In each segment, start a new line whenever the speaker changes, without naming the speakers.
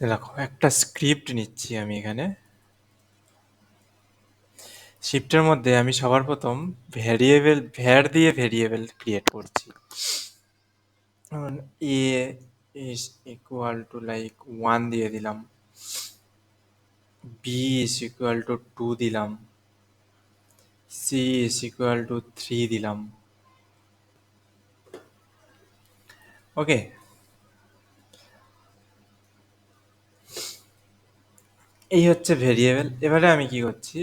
দেখো একটা স্ক্রিপ্ট নিচ্ছি আমি এখানে। স্ক্রিপ্টের মধ্যে আমি সবার প্রথম ভ্যারিয়েবল ভ্যার দিয়ে ভ্যারিয়েবল ক্রিয়েট করছি। এ ইজ ইকুয়াল টু লাইক 1 দিয়ে দিলাম, বি ইজ ইকুয়াল টু 2 দিলাম, সি ইজ ইকুয়াল টু 3 দিলাম। ওকে, এই হচ্ছে ভেরিয়েবল। এবারে আমি কি করছি,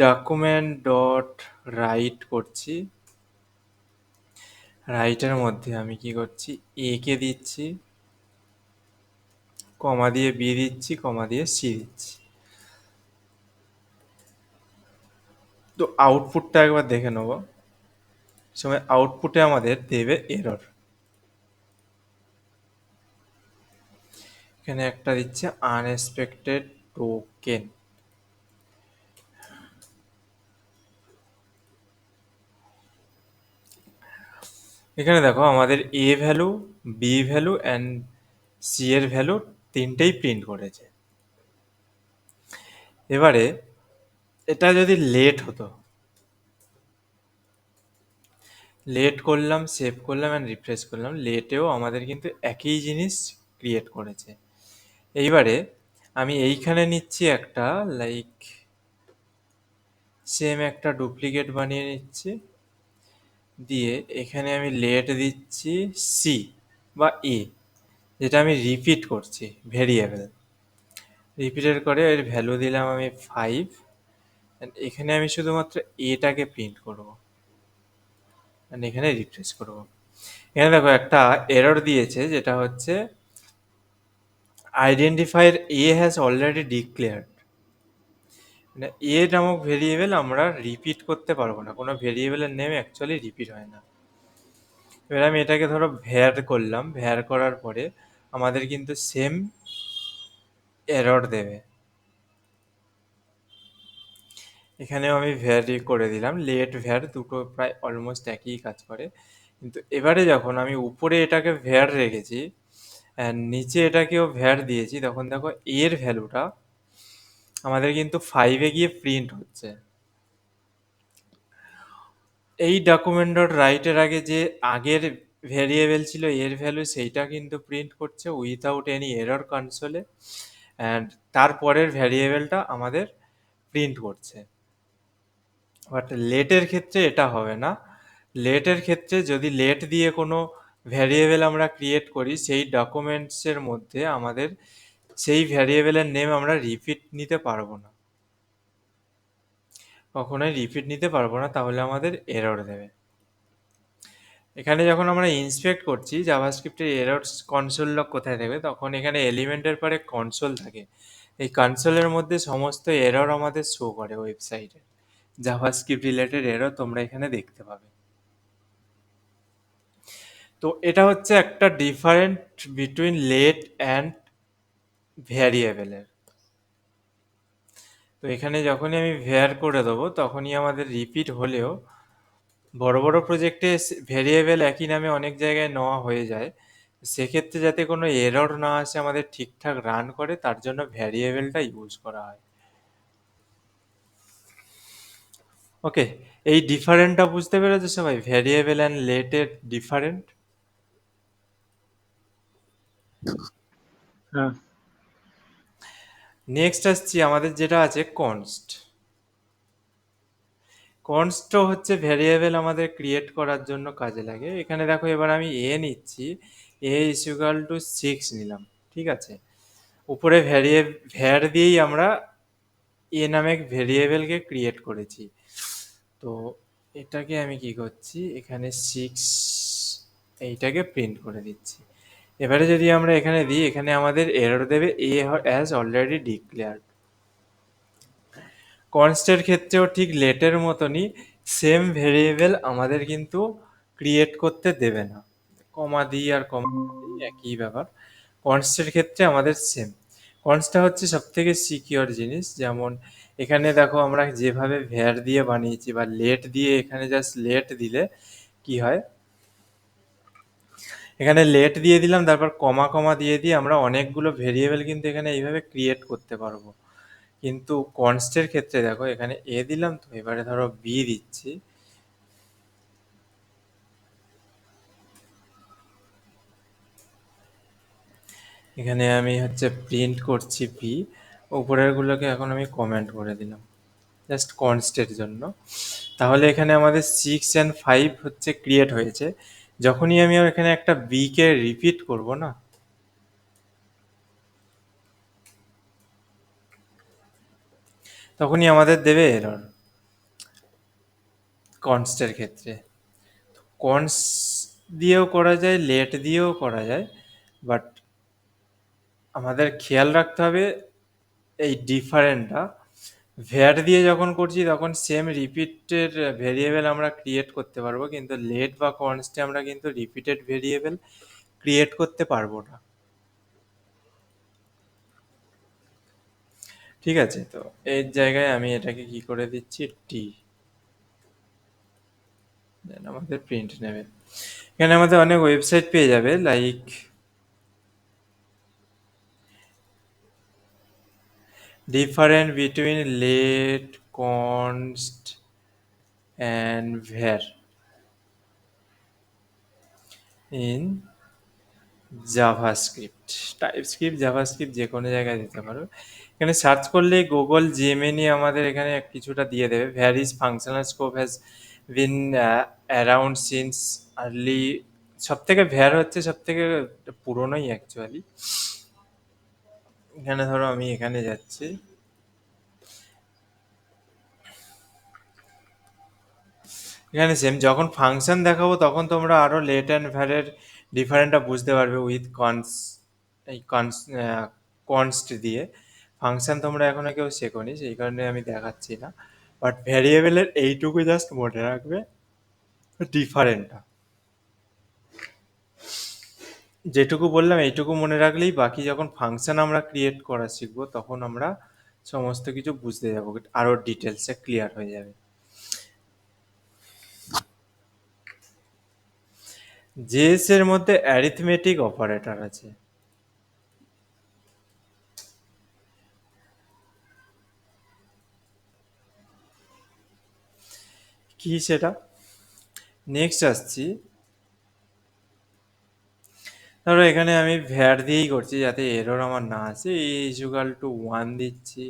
ডকুমেন্ট ডট রাইট করছি। রাইটের মধ্যে আমি কি করছি, এ কে দিচ্ছি, কমা দিয়ে বি দিচ্ছি, কমা দিয়ে সি দিচ্ছি। তো আউটপুটটা একবার দেখে নেব। সময় আউটপুটে আমাদের দেবে এরর। এখানে একটা দিচ্ছে আনএক্সপেক্টেড টোকেন। এখানে দেখো আমাদের A value, B value and C এর ভ্যালু তিনটেই প্রিন্ট করেছে। এবারে এটা যদি লেট হতো, লেট করলাম, সেভ করলাম অ্যান্ড রিফ্রেশ করলাম, লেটেও আমাদের কিন্তু একই জিনিস ক্রিয়েট করেছে। এইবারে আমি এইখানে নিচ্ছি একটা লাইক সেম একটা ডুপ্লিকেট বানিয়ে নিচ্ছি, দিয়ে এখানে আমি লেট দিচ্ছি সি বা এ, যেটা আমি রিপিট করছি ভেরিয়েবল। রিপিটের করে এর ভ্যালু দিলাম আমি 5, এখানে আমি শুধুমাত্র এটাকে প্রিন্ট করব, এখানে রিফ্রেশ করব। এখানে দেখো একটা এরর দিয়েছে, যেটা হচ্ছে identifier A has already declared. মানে এ নামক ভেরিয়েবল আমরা রিপিট করতে পারবো না, কোনো ভেরিয়েবলের নেম অ্যাকচুয়ালি রিপিট হয় না। এবার আমি এটাকে ধরো ভ্যার করলাম, ভ্যার করার পরে আমাদের কিন্তু সেম এরর দেবে। এখানেও আমি ভ্যারি করে দিলাম, লেট ভ্যার দুটো প্রায় অলমোস্ট একই কাজ করে। কিন্তু এবারে যখন আমি উপরে এটাকে ভ্যার রেখেছি অ্যান্ড নিচে এটাকেও ভ্যার দিয়েছি, তখন দেখো এর ভ্যালুটা আমাদের কিন্তু 5-এ গিয়ে প্রিন্ট হচ্ছে। এই ডকুমেন্ট ডট রাইটের আগে যে আগের ভ্যারিয়েবল ছিল এর ভ্যালু, সেইটা কিন্তু প্রিন্ট করছে উইথাউট এনি এরর কনসোলে, অ্যান্ড তারপরের ভ্যারিয়েবলটা আমাদের প্রিন্ট করছে। বাট লেটের ক্ষেত্রে এটা হবে না। লেটের ক্ষেত্রে যদি লেট দিয়ে কোনো ভ্যারিয়েবল আমরা ক্রিয়েট করি, সেই ডকুমেন্টসের মধ্যে আমাদের সেই ভ্যারিয়েবলের নেম আমরা রিপিট নিতে পারবো না, কখনোই রিপিট নিতে পারবো না, তাহলে আমাদের এরর দেবে। এখানে যখন আমরা ইন্সপেক্ট করছি জাভাস্ক্রিপ্টের এরর কনসোল লগ কোথায় দেবে, তখন এখানে এলিমেন্টের পরে কনসোল থাকে। এই কনসোলের মধ্যে সমস্ত এরর আমাদের শো করে ওয়েবসাইটে। জাভাস্ক্রিপ্ট রিলেটেড এরর তোমরা এখানে দেখতে পাবে। তো এটা হচ্ছে একটা ডিফারেন্ট বিটুইন লেট অ্যান্ড ভ্যারিয়েবলের। তো এখানে যখনই আমি ভ্যার করে দেবো, তখনই আমাদের রিপিট হলেও বড় বড় প্রজেক্টে ভ্যারিয়েবল একই নামে অনেক জায়গায় নেওয়া হয়ে যায়। সেক্ষেত্রে যাতে কোনো এরর না আসে, আমাদের ঠিকঠাক রান করে, তার জন্য ভ্যারিয়েবলটা ইউজ করা হয়। ওকে, এই ডিফারেন্টটা বুঝতে পেরেছো সবাই, ভ্যারিয়েবল অ্যান্ড লেটের ডিফারেন্ট?
হ্যাঁ,
নেক্সট আসছি আমাদের যেটা আছে কনস্ট। কনস্ট হচ্ছে ভ্যারিয়েবল আমাদের ক্রিয়েট করার জন্য কাজে লাগে। এখানে দেখো এবার আমি এ নিচ্ছি, এ ইজ ইকুয়াল টু 6 নিলাম, ঠিক আছে। উপরে ভ্যার দিয়েই আমরা এ নামে ভেরিয়েবলকে ক্রিয়েট করেছি। তো এটাকে আমি কি করছি, এখানে 6 এইটাকে প্রিন্ট করে দিচ্ছি। এবারে যদি আমরা এখানে দিই, এখানে আমাদের এরর দেবে এ হ্যাজ অলরেডি ডিক্লেয়ার্ড। কনস্টের ক্ষেত্রেও ঠিক লেটের মতনই সেম ভেরিয়েবল আমাদের কিন্তু ক্রিয়েট করতে দেবে না। কমা দিই আর কমা দিই একই ব্যাপার। কনস্টের ক্ষেত্রে আমাদের সেম। কনস্টটা হচ্ছে সব থেকে সিকিওর জিনিস। যেমন এখানে দেখো আমরা যেভাবে ভ্যার দিয়ে বানিয়েছি বা লেট দিয়ে, এখানে জাস্ট লেট দিলে কি হয়, এখানে লেট দিয়ে দিলাম, তারপর কমা কমা দিয়ে দিয়ে আমরা অনেকগুলো ভেরিয়েবল কিন্তু এখানে এইভাবে ক্রিয়েট করতে পারবো। কিন্তু কনস্টের ক্ষেত্রে দেখো এখানে এ দিলাম, তো এবারে ধরো বি দিচ্ছি, এখানে আমি হচ্ছে প্রিন্ট করছি বি, উপরের গুলোকে এখন আমি কমেন্ট করে দিলাম জাস্ট কনস্টের জন্য। তাহলে এখানে আমাদের 6 and 5 হচ্ছে ক্রিয়েট হয়েছে। যখনই আমি এখানে একটা বি কে রিপিট করব না, তখনই আমাদের দেবে এরর কনস্টের ক্ষেত্রে। কনস দিয়েও করা যায়, লেট দিয়েও করা যায়, বাট আমাদের খেয়াল রাখতে হবে এই ডিফারেন্টটা। ভ্যার দিয়ে যখন করছি তখন সেম রিপিটেড ভেরিয়েবল আমরা ক্রিয়েট করতে পারবো, কিন্তু লেট বা কনস্টে আমরা কিন্তু রিপিটেড ভেরিয়েবল ক্রিয়েট করতে পারবো না। ঠিক আছে, তো এর জায়গায় আমি এটাকে কি করে দিচ্ছি, টি, দেন আমাদের প্রিন্ট নেবে। এখানে আমাদের অনেক ওয়েবসাইট পেয়ে যাবে, like different between let, const and var in JavaScript. TypeScript, JavaScript যে কোনো জায়গায় দিতে পারো। এখানে সার্চ করলেই গুগল জেমিনি আমাদের এখানে কিছুটা দিয়ে দেবে। Varies functional scope has been around since early. সব থেকে ভ্যার হচ্ছে সব থেকে পুরোনোই অ্যাকচুয়ালি। এখানে ধরো আমি এখানে যাচ্ছি, এখানে সেম যখন ফাংশন দেখাবো তখন তোমরা আরো লেট অ্যান্ড ভ্যারের ডিফারেন্টটা বুঝতে পারবে উইথ এই কনস্ট দিয়ে। ফাংশন তোমরা এখনো কেউ শেখোনি, সেই কারণে আমি দেখাচ্ছি না, বাট ভ্যারিয়েবলের এইটুকু জাস্ট মনে রাখবে ডিফারেন্টটা। যেটুকু বললাম এইটুকু মনে রাখলেই বাকি যখন ফাংশন আমরা ক্রিয়েট করা শিখবো তখন আমরা সমস্ত কিছু বুঝতে যাবো, আরো ডিটেলসে ক্লিয়ার হয়ে যাবে। জেএস এর মধ্যে অ্যারিথমেটিক অপারেটর আছে। কি সেটা? নেক্সট আসছি, ধরো এখানে আমি ভ্যার দিয়েই করছি যাতে এরর আমার না আসে। এ ইজুকাল টু 1 দিচ্ছি,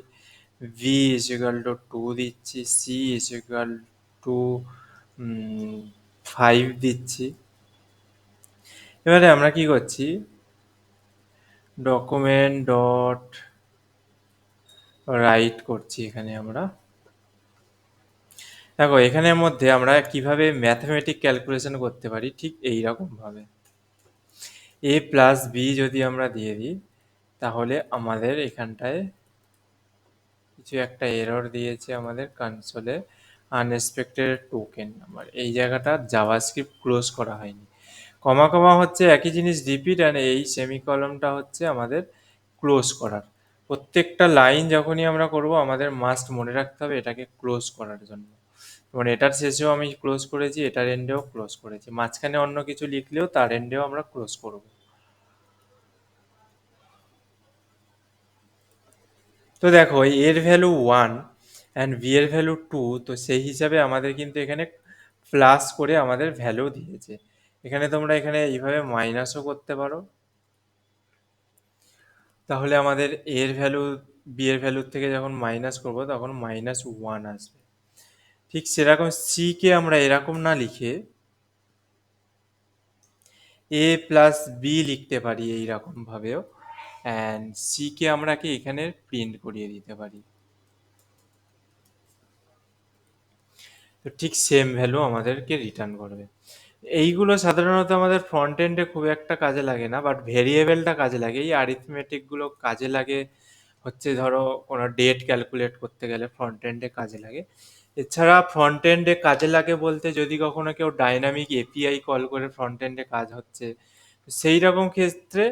ভি ইজুকাল টু 2 দিচ্ছি, সি ইজুকাল টু 5 দিচ্ছি। এবারে আমরা কি করছি, ডকুমেন্ট ডট রাইট করছি এখানে আমরা। দেখো এখানের মধ্যে আমরা কিভাবে ম্যাথমেটিক ক্যালকুলেশন করতে পারি ঠিক এই রকম ভাবে। এ প্লাস বি যদি আমরা দিয়ে দিই তাহলে আমাদের এখানটায় কিছু একটা এরর দিয়েছে আমাদের কনসোলে, আনএক্সপেক্টেড টোকেন নাম্বার। এই জায়গাটা জাভাস্ক্রিপ্ট ক্লোজ করা হয়নি। কমা কমা হচ্ছে একই জিনিস রিপিট, আর এই সেমিকলনটা হচ্ছে আমাদের ক্লোজ করার। প্রত্যেকটা লাইন যখনই আমরা করব আমাদের মাস্ট মনে রাখতে হবে এটাকে ক্লোজ করার জন্য। যেমন এটার শেষেও আমি ক্লোজ করেছি, এটার এন্ডেও ক্লোজ করেছি, মাঝখানে অন্য কিছু লিখলেও তার এন্ডেও আমরা ক্লোজ করব। তো দেখো এর ভ্যালু 1 অ্যান্ড ভি এর ভ্যালু 2, তো সেই হিসাবে আমাদের কিন্তু এখানে প্লাস করে আমাদের ভ্যালু দিয়েছে। এখানে তোমরা এখানে এইভাবে মাইনাসও করতে পারো, তাহলে আমাদের এর ভ্যালু বি এর ভ্যালুর থেকে যখন মাইনাস করব তখন -1 আসবে। ঠিক সেরকম সি কে আমরা এরকম না লিখে এ প্লাস বি লিখতে পারি এইরকম ভাবেও, অ্যান্ড সি কে আমরা কি এখানে প্রিন্ট করিয়ে দিতে পারি। তো ঠিক সেম ভ্যালু আমাদেরকে রিটার্ন করবে। এইগুলো সাধারণত আমাদের ফ্রন্ট এন্ডে খুব একটা কাজে লাগে না, বাট ভেরিয়েবলটা কাজে লাগে। এই অ্যারিথমেটিকগুলো কাজে লাগে হচ্ছে ধরো কোনো ডেট ক্যালকুলেট করতে গেলে ফ্রন্ট এন্ডে কাজে লাগে। এছাড়া ফ্রন্ট এন্ডে কাজে লাগে বলতে যদি কখনো কেউ ডাইনামিক এপিআই কল করে ফ্রন্ট এন্ডে কাজ হচ্ছে, সেই রকম ক্ষেত্রে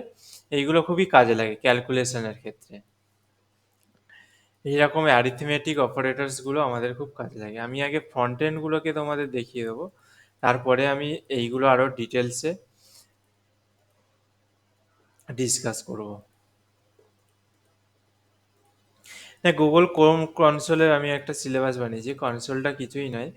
এইগুলো খুবই কাজে লাগে ক্যালকুলেশনের ক্ষেত্রে। এইরকম অ্যারিথমেটিক অপারেটরসগুলো আমাদের খুব কাজে লাগে। আমি আগে ফ্রন্ট এন্ডগুলোকে তোমাদের দেখিয়ে দেবো, তারপরে আমি এইগুলো আরও ডিটেলসে ডিসকাস করব। হ্যাঁ, গুগল ক্রোম কনসোলের আমি একটা সিলেবাস বানিয়েছি। কনসোলটা কিছুই নয়,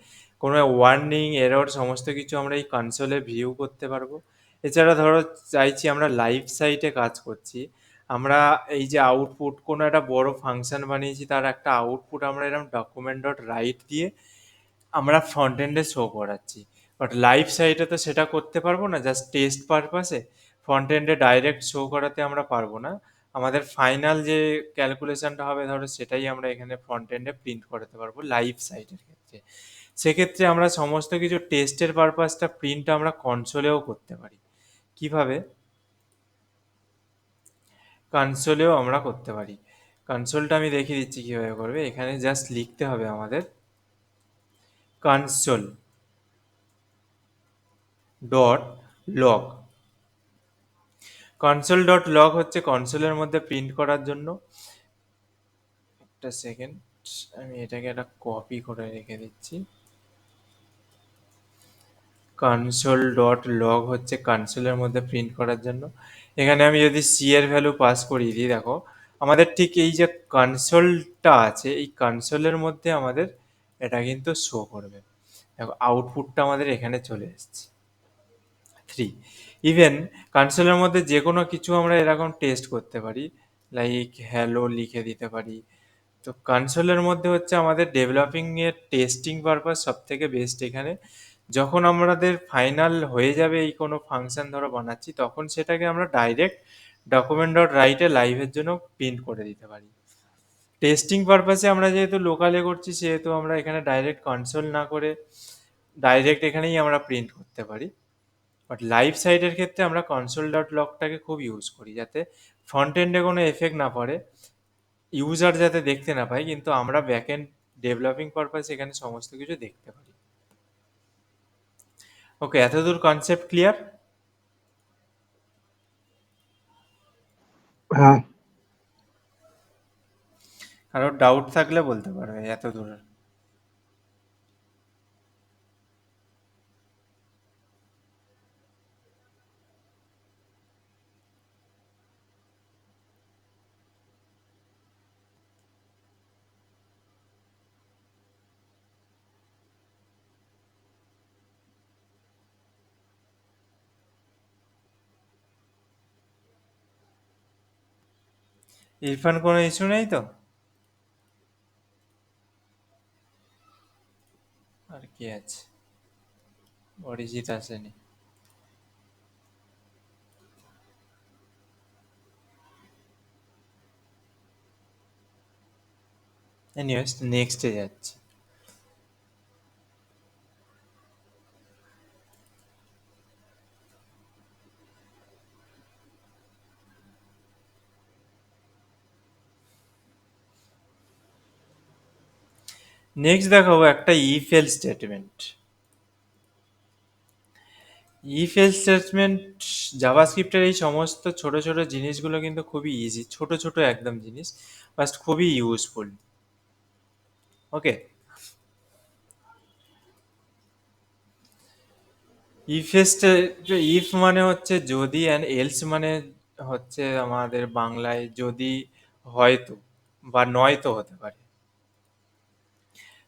কোনো ওয়ার্নিং এরর সমস্ত কিছু আমরা এই কনসোলে ভিউ করতে পারবো। এছাড়া ধরো চাইছি আমরা লাইভ সাইটে কাজ করছি, আমরা এই যে আউটপুট কোনো একটা বড় ফাংশন বানিয়েছি, তার একটা আউটপুট আমরা এরকম ডকুমেন্ট ডট রাইট দিয়ে আমরা ফ্রন্ট এন্ডে শো করাচ্ছি। বাট লাইভ সাইটে তো সেটা করতে পারবো না, জাস্ট টেস্ট পারপাসে ফ্রন্ট এন্ডে ডাইরেক্ট শো করাতে আমরা পারবো না। আমাদের ফাইনাল যে ক্যালকুলেশনটা হবে ধরো সেটাই আমরা এখানে ফ্রন্ট এন্ডে প্রিন্ট করাতে পারবো লাইভ সাইটের ক্ষেত্রে। সেক্ষেত্রে আমরা সমস্ত কিছু টেস্টের পারপাসটা প্রিন্ট আমরা কনসোলেও করতে পারি। কিভাবে? কনসোলেও আমরা করতে পারি। কনসোলটা আমি দেখিয়ে দিচ্ছি কিভাবে করবে। এখানে জাস্ট লিখতে হবে আমাদের console dot log. Console dot log হচ্ছে কনসোলের মধ্যে প্রিন্ট করার জন্য। একটা সেকেন্ড, আমি এটাকে একটা কপি করে রেখে দিচ্ছি। কনসোল ডট লগ হচ্ছে কনসোলের মধ্যে প্রিন্ট করার জন্য। এখানে আমি যদি সি এর ভ্যালু পাস করিয়ে দিই, দেখো আমাদের ঠিক এই যে কনসোলটা আছে এই কনসোলের মধ্যে আমাদের এটা কিন্তু শো করবে। দেখো আউটপুটটা আমাদের এখানে চলে এসেছে 3। ইভেন কনসোলের মধ্যে যে কোনো কিছু আমরা এরকম টেস্ট করতে পারি, লাইক হ্যালো লিখে দিতে পারি। তো কনসোলের মধ্যে হচ্ছে আমাদের ডেভেলপিং এর টেস্টিং পারপাস সব থেকে বেস্ট। এখানে যখন আমাদের ফাইনাল হয়ে যাবে এই কোনো ফাংশন ধরো বানাচ্ছি, তখন সেটাকে আমরা ডাইরেক্ট ডকুমেন্ট ডট রাইটে লাইভের জন্য প্রিন্ট করে দিতে পারি। টেস্টিং পারপাসে আমরা যেহেতু লোকালে করছি, সেহেতু আমরা এখানে ডাইরেক্ট কনসোল না করে ডাইরেক্ট এখানেই আমরা প্রিন্ট করতে পারি। বাট লাইভ সাইটের ক্ষেত্রে আমরা কনসোল ডট লগটাকে খুব ইউজ করি, যাতে ফ্রন্ট এন্ডে কোনো এফেক্ট না পড়ে, ইউজার যাতে দেখতে না পায়, কিন্তু আমরা ব্যাক এন্ড ডেভেলপিং পারপাস এখানে সমস্ত কিছু দেখতে পারি। ওকে, এতদূর কনসেপ্ট ক্লিয়ার?
হ্যাঁ।
কারোর ডাউট থাকলে বলতে পারবে এতদূর। ইরফান, কোনো ইস্যু নেই তো? আর কি আছে? অরিজিৎ আসেনি। এনিওয়েজ, নেক্সটে যাচ্ছি। নেক্সট দেখাবো একটা if else statement. If else statement জাভাস্ক্রিপ্টের এই সমস্ত ছোট ছোট জিনিসগুলো কিন্তু খুবই ইজি, ছোট ছোট একদম জিনিস, বাট খুবই ইউজফুল। ওকে, ইফ ইফ মানে হচ্ছে যদি, অ্যান্ড এলস মানে হচ্ছে আমাদের বাংলায় যদি, হয়তো বা নয়তো হতে পারে।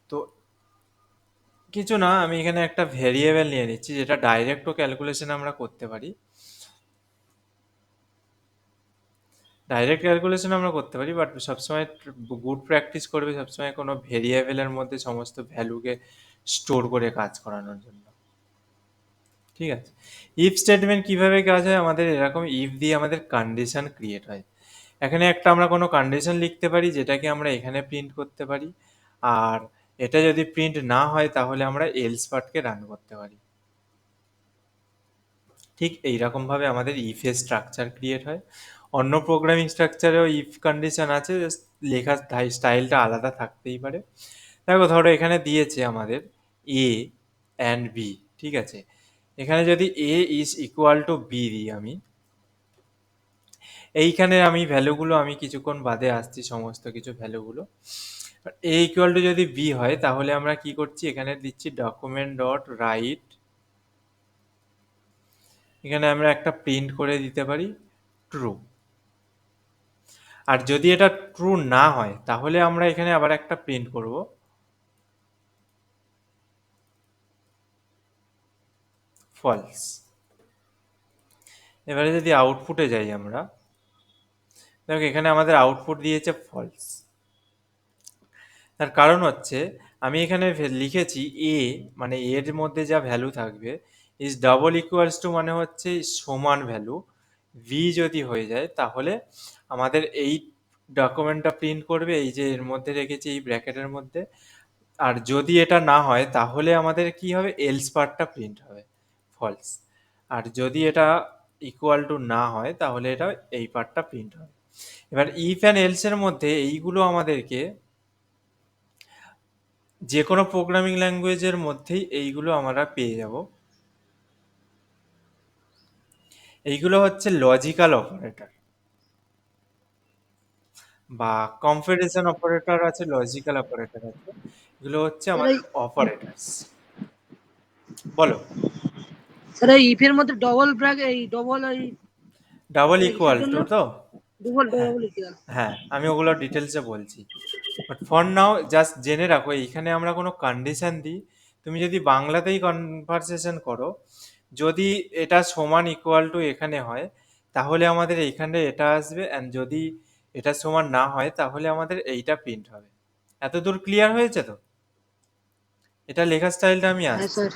তো কিছু না, আমি এখানে একটা ভেরিয়েবল নিয়ে নিচ্ছি যেটা ডাইরেক্টও ক্যালকুলেশন আমরা করতে পারি। ডাইরেক্ট ক্যালকুলেশন আমরা করতে পারি, বাট সবসময় গুড প্র্যাকটিস করবে সবসময় কোনো ভেরিয়েবলের মধ্যে সমস্ত ভ্যালুকে স্টোর করে কাজ করানোর জন্য। ঠিক আছে, ইফ স্টেটমেন্ট কিভাবে কাজ হয়, আমাদের এরকম ইফ দিয়ে আমাদের কন্ডিশন ক্রিয়েট হয়। এখানে একটা আমরা কোনো কন্ডিশন লিখতে পারি যেটাকে আমরা এখানে প্রিন্ট করতে পারি, আর এটা যদি প্রিন্ট না হয় তাহলে আমরা এলস পার্টকে রান করতে পারি। ঠিক এইরকমভাবে আমাদের ইফের স্ট্রাকচার ক্রিয়েট হয়। অন্য প্রোগ্রামিং স্ট্রাকচারেও ইফ কন্ডিশন আছে, just লেখার স্টাইলটা আলাদা থাকতেই পারে। দেখো ধরো এখানে দিয়েছে আমাদের এ অ্যান্ড বি, ঠিক আছে। এখানে যদি এ ইজ ইকুয়াল টু বি দিই আমি, এইখানে আমি ভ্যালুগুলো আমি কিছুক্ষণ বাদে আসছি, সমস্ত কিছু ভ্যালুগুলো। এ ইকুয়াল টু যদি বি হয় তাহলে আমরা কি করছি, এখানে দিচ্ছি ডকুমেন্ট ডট রাইট। এখানে আমরা একটা প্রিন্ট করে দিতে পারি ট্রু। আর যদি এটা ট্রু না হয় তাহলে আমরা এখানে আবার একটা প্রিন্ট করব, ফলস। এবারে যদি আউটপুটে যাই আমরা, দেখো এখানে আমাদের আউটপুট দিয়েছে ফলস। তার কারণ হচ্ছে আমি এখানে লিখেছি এ, মানে এর মধ্যে যা ভ্যালু থাকবে ইজ ডাবল ইকুয়ালস টু, মানে হচ্ছে সমান ভ্যালু ভি যদি হয়ে যায় তাহলে আমাদের এই ডকুমেন্টটা প্রিন্ট করবে, এই যে এর মধ্যে রেখেছি এই ব্র্যাকেটের মধ্যে। আর যদি এটা না হয় তাহলে আমাদের কি হবে, এলস পার্টটা প্রিন্ট হবে, ফলস। আর যদি এটা ইকুয়াল টু না হয় তাহলে এটা এই পার্টটা প্রিন্ট হবে। এবার ইফ অ্যান্ড এলস এর মধ্যে এইগুলো আমাদেরকে যে কোনো প্রোগ্রামিং ল্যাঙ্গুয়েজের মধ্যেই এইগুলো আমরা পেয়ে যাব। এইগুলো হচ্ছে লজিক্যাল অপারেটর বা কম্পারিজন অপারেটর আছে, লজিক্যাল অপারেটর আছে। এগুলো হচ্ছে
স্যার
আমাদের অপারেটরস। বলো।
স্যার এই ইফের মধ্যে ডবল ব্র্যাক, এই ডবল এই
ডাবল
কিসের
ইকুয়াল
জন্য?
টু তো?
ডবল
হ্যাঁ,
ডবল ইকুয়াল।
হ্যাঁ, আমি ওগুলো ডিটেলসে বলছি। বাট ফর নাও জাস্ট জেনে রাখো এইখানে আমরা কোনো কন্ডিশন দিই, তুমি যদি বাংলাতেই কনভারসেশন করো, যদি এটা সমান ইকুয়াল টু এখানে হয় তাহলে আমাদের এইখানে এটা আসবে, অ্যান্ড যদি এটা সমান না হয় তাহলে আমাদের এইটা প্রিন্ট হবে। এত দূর ক্লিয়ার হয়েছে তো? এটা লেখার স্টাইলটা আমি
হ্যাঁ
আসছি।
স্যার।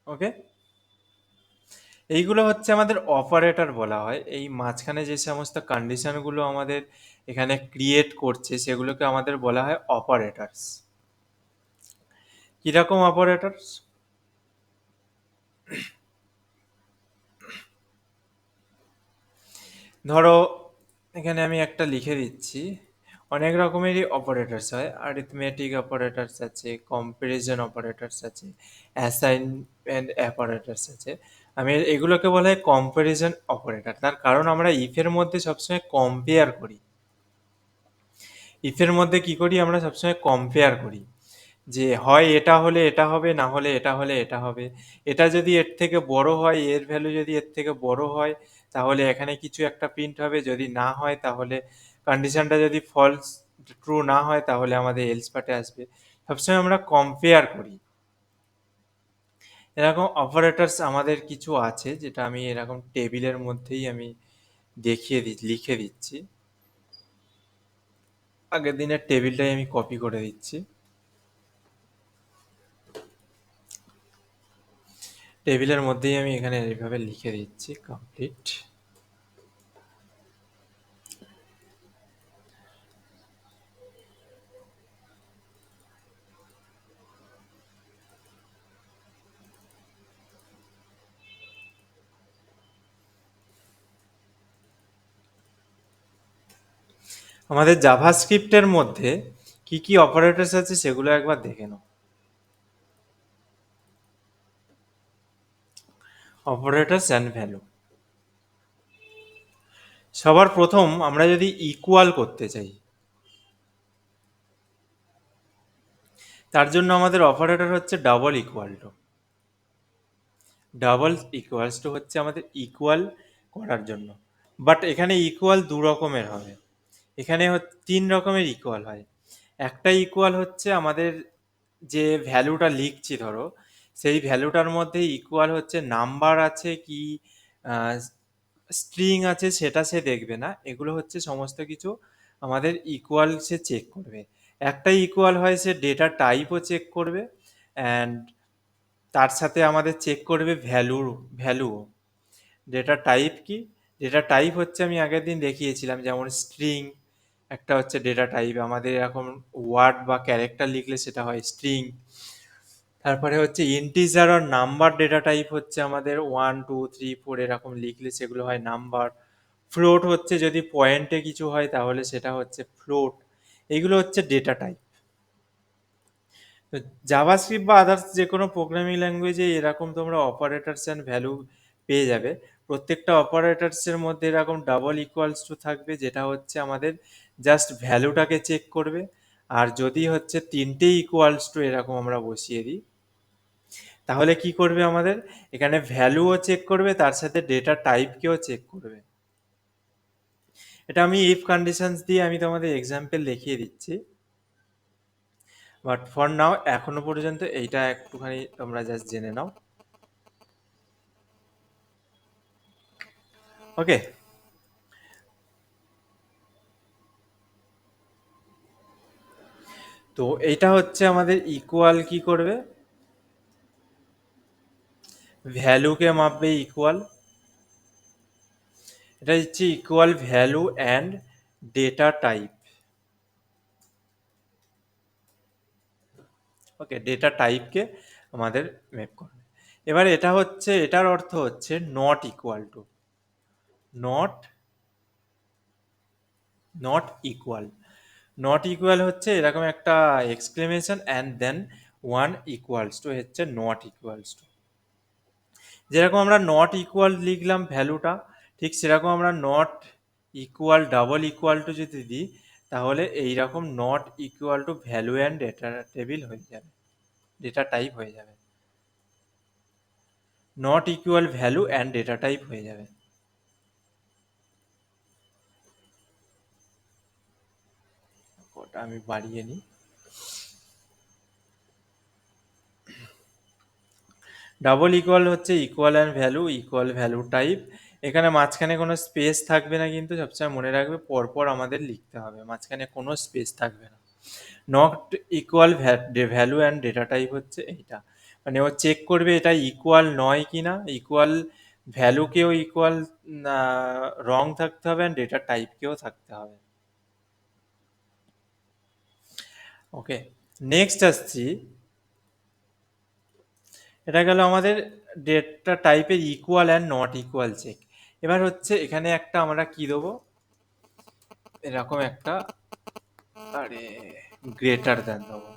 ওকে, এইগুলো হচ্ছে আমাদের অপারেটর বলা হয়। এই মাঝখানে যে সমস্ত কন্ডিশনগুলো আমাদের এখানে ক্রিয়েট করছে সেগুলোকে আমাদের বলা হয় অপারেটরস। কিরকম অপারেটরস? ধরো এখানে আমি একটা লিখে দিচ্ছি, অনেক রকমেরই অপারেটরস হয়, অ্যারিথমেটিক অপারেটরস আছে, কম্প্যারিজন অপারেটরস আছে, অ্যাসাইনমেন্ট অপারেটরস আছে। আমি এগুলোকে বলা হয় কম্প্যারিজন অপারেটর। তার কারণ আমরা ইফের মধ্যে সবসময় কম্পেয়ার করি। ইফের মধ্যে কি করি, আমরা সবসময় কম্পেয়ার করি যে হয় এটা হলে এটা হবে, না হলে এটা হলে এটা হবে। এটা যদি এর থেকে বড় হয়, এর ভ্যালু যদি এর থেকে বড় হয় তাহলে এখানে কিছু একটা প্রিন্ট হবে, যদি না হয় তাহলে কন্ডিশনটা যদি ফলস ট্রু না হয় তাহলে আমাদের এলস পার্টে আসবে। সবসময় আমরা কম্পেয়ার করি। এরকম অপারেটরস আমাদের কিছু আছে যেটা আমি এরকম টেবিলের মধ্যেই আমি লিখে দিচ্ছি। আগের দিনের টেবিলটাই আমি কপি করে দিচ্ছি। টেবিলের মধ্যেই আমি এখানে এইভাবে লিখে দিচ্ছি, কমপ্লিট। আমাদের জাভাস্ক্রিপ্টের মধ্যে কি কি অপারেটরস আছে সেগুলো একবার দেখে নাও। Operators and value. সবার প্রথম আমরা যদি ইকুয়াল করতে চাই তার জন্য আমাদের অপারেটর হচ্ছে double equal two. Double equals to হচ্ছে আমাদের ইকুয়াল করার জন্য। বাট এখানে ইকুয়াল দু রকমের হবে। এখানে তিন রকমের ইকুয়াল হয়। একটা ইকুয়াল হচ্ছে আমাদের যে ভ্যালুটা লিখছি, ধরো সেই ভ্যালুটার মধ্যে ইকুয়াল হচ্ছে নাম্বার আছে কি স্ট্রিং আছে সেটা সে দেখবে না, এগুলো হচ্ছে সমস্ত কিছু আমাদের ইকুয়াল সে চেক করবে। একটা ইকুয়াল হয় সে ডেটা টাইপও চেক করবে, অ্যান্ড তার সাথে আমাদের চেক করবে ভ্যালুও। ডেটা টাইপ কি? ডেটা টাইপ হচ্ছে আমি আগের দিন দেখিয়েছিলাম, যেমন স্ট্রিং একটা হচ্ছে ডেটা টাইপ। আমাদের এরকম ওয়ার্ড বা ক্যারেক্টার লিখলে সেটা হয় স্ট্রিং। তারপরে হচ্ছে ইন্টিজার আর নাম্বার ডেটা টাইপ হচ্ছে আমাদের 1 2 3 4 এরকম লিখলে সেগুলো হয় নাম্বার। ফ্লোট হচ্ছে যদি পয়েন্টে কিছু হয় তাহলে সেটা হচ্ছে ফ্লোট। এগুলো হচ্ছে ডেটা টাইপ। তো জাভাস্ক্রিপ্ট বা আদার্স যে কোনো প্রোগ্রামিং ল্যাঙ্গুয়েজে এরকম তোমরা অপারেটরস অ্যান্ড ভ্যালু পেয়ে যাবে। প্রত্যেকটা অপারেটরসের মধ্যে এরকম ডাবল ইকুয়ালস টু থাকবে, যেটা হচ্ছে আমাদের জাস্ট ভ্যালুটাকে চেক করবে। আর যদি হচ্ছে তিনটেই ইকুয়ালস টু এরকম আমরা বসিয়ে দিই, তাহলে কি করবে আমাদের এখানে ভ্যালুও চেক করবে, তার সাথে ডেটা টাইপকেও চেক করবে। এটা আমি ইফ কন্ডিশনস দিয়ে আমি তোমাদের এক্সাম্পল দেখিয়ে দিচ্ছি, বাট ফর নাও এখনো পর্যন্ত এইটা একটুখানি তোমরা জাস্ট জেনে নাও। ওকে, তো এইটা হচ্ছে আমাদের ইকুয়াল কি করবে, ভ্যালুকে মাপবে ইকুয়াল। এটা হচ্ছে equal value and data type. Okay, data টাইপকে আমাদের ম্যাপ করবে। এবার এটা হচ্ছে, এটার অর্থ হচ্ছে not equal to, not not equal. Not equal হচ্ছে এরকম একটা exclamation and then one equals to হচ্ছে নট ইকুয়ালস টু। যেরকম আমরা নট ইকুয়াল লিখলাম ভ্যালুটা, ঠিক সেরকম আমরা not equal double equal to যদি দিই, তাহলে এইরকম not equal to value and data table হয়ে যাবে, ডেটা টাইপ হয়ে যাবে। Not equal value and data type হয়ে যাবে। ওটা আমি বাড়িয়ে নিই। ডাবল ইকুয়াল হচ্ছে equal and value, equal value type. এখানে মাঝখানে কোনো স্পেস থাকবে না, কিন্তু সবসময় মনে রাখবে পরপর আমাদের লিখতে হবে, মাঝখানে কোনো স্পেস থাকবে না। Not equal value and data type হচ্ছে এইটা, মানে ও চেক করবে এটা ইকুয়াল নয় কি না, ইকুয়াল ভ্যালুকেও ইকুয়াল রং থাকতে হবে অ্যান্ড ডেটা টাইপকেও থাকতে হবে। ওকে, নেক্সট আসছি, এটা গেল আমাদের ডেটা টাইপের equal and not equal check. এবার হচ্ছে এখানে একটা আমরা কি দেবো, এরকম একটা, আরে গ্রেটার দেন দেবো,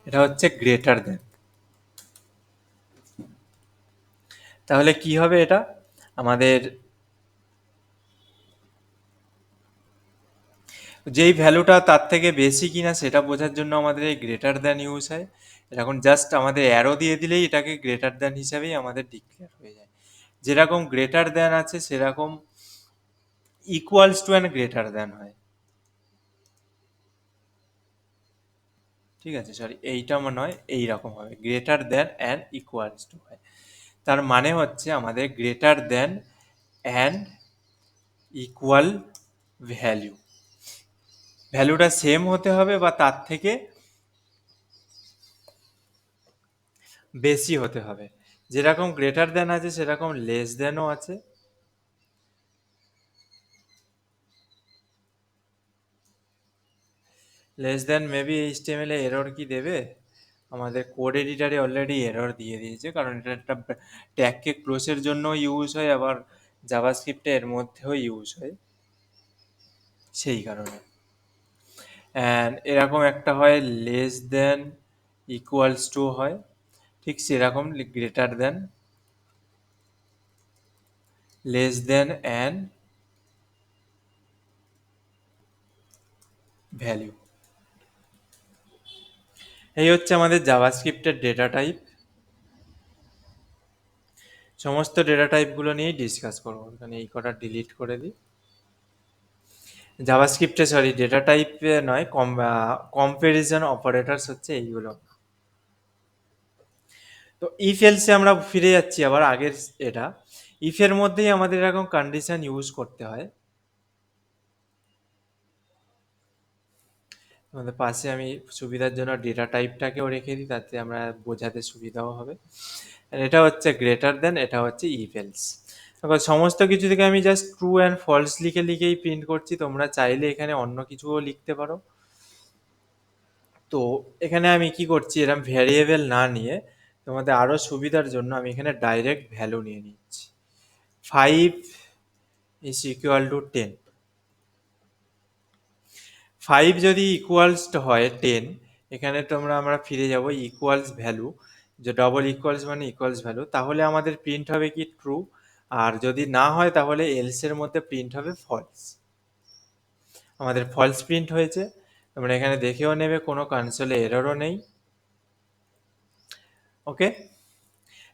এটা হচ্ছে গ্রেটার দেন। তাহলে কি হবে এটা আমাদের, যেই ভ্যালুটা তার থেকে বেশি কিনা সেটা বোঝার জন্য আমাদের এই গ্রেটার দ্যান ইউজ হয়। এখন জাস্ট আমাদের অ্যারো দিয়ে দিলেই এটাকে গ্রেটার দ্যান হিসাবেই আমাদের ডিক্লেয়ার হয়ে যায়। যেরকম গ্রেটার দ্যান আছে সেরকম equals to and greater than হয়। ঠিক আছে, সরি এইটা মনে হয় এইরকম হবে, greater than and equals to হয়। তার মানে হচ্ছে আমাদের greater than and equal value, ভ্যালুটা সেম হতে হবে বা তার থেকে বেশি হতে হবে। যেরকম গ্রেটার দ্যান আছে সেরকম লেস দ্যানও আছে। লেস দ্যান মেবি এইচটিএমএল এ এরর কি দেবে, আমাদের কোড এডিটারে অলরেডি এরর দিয়ে দিয়েছে, কারণ এটা একটা ট্যাগকে ক্লোজের জন্য ইউজ হয়, আবার জাভাস্ক্রিপ্টে এর মধ্যেও ইউজ হয়, সেই কারণে। অ্যান্ড এরকম একটা হয় লেস দ্যান ইকুয়ালস টু হয়, ঠিক সেরকম greater than, less than and value. এই হচ্ছে আমাদের জাভাস্ক্রিপ্টের ডেটা টাইপ। সমস্ত ডেটা টাইপগুলো নিয়েই ডিসকাস করবো, এখানে এই কটা ডিলিট করে দিই। জাভাস্ক্রিপ্টে সরি ডেটা টাইপে নয়, কম্প্যারিজন অপারেটরস হচ্ছে এইগুলো। তো ইফ এলসে আমরা ফিরে যাচ্ছি আবার আগের, এটা ইফের মধ্যেই আমাদের এরকম কন্ডিশন ইউজ করতে হয়। আমাদের পাশে আমি সুবিধার জন্য ডেটা টাইপটাকেও রেখে দিই, তাতে আমরা বোঝাতে সুবিধাও হবে। আর এটা হচ্ছে গ্রেটার দেন, এটা হচ্ছে ইফ এলস। দেখো সমস্ত কিছু থেকে আমি জাস্ট ট্রু অ্যান্ড ফলস লিখে লিখেই প্রিন্ট করছি, তোমরা চাইলে এখানে অন্য কিছুও লিখতে পারো। তো এখানে আমি কি করছি, এরকম ভ্যারিয়েবল না নিয়ে তোমাদের আরো সুবিধার জন্য আমি এখানে ডাইরেক্ট ভ্যালু নিয়ে নিচ্ছি। 5 ইজ ইকুয়াল টু 10, 5 যদি ইকুয়ালস হয় 10, এখানে তোমরা আমরা ফিরে যাব ইকুয়ালস ভ্যালু, যে ডবল ইকুয়ালস মানে ইকুয়ালস ভ্যালু, তাহলে আমাদের প্রিন্ট হবে কি ট্রু, আর যদি না হয় তাহলে এলস এর মধ্যে প্রিন্ট হবে ফলস। আমাদের ফলস প্রিন্ট হয়েছে, তোমরা এখানে দেখেও নেবে, কোনো কনসোলে এররও নেই। ওকে,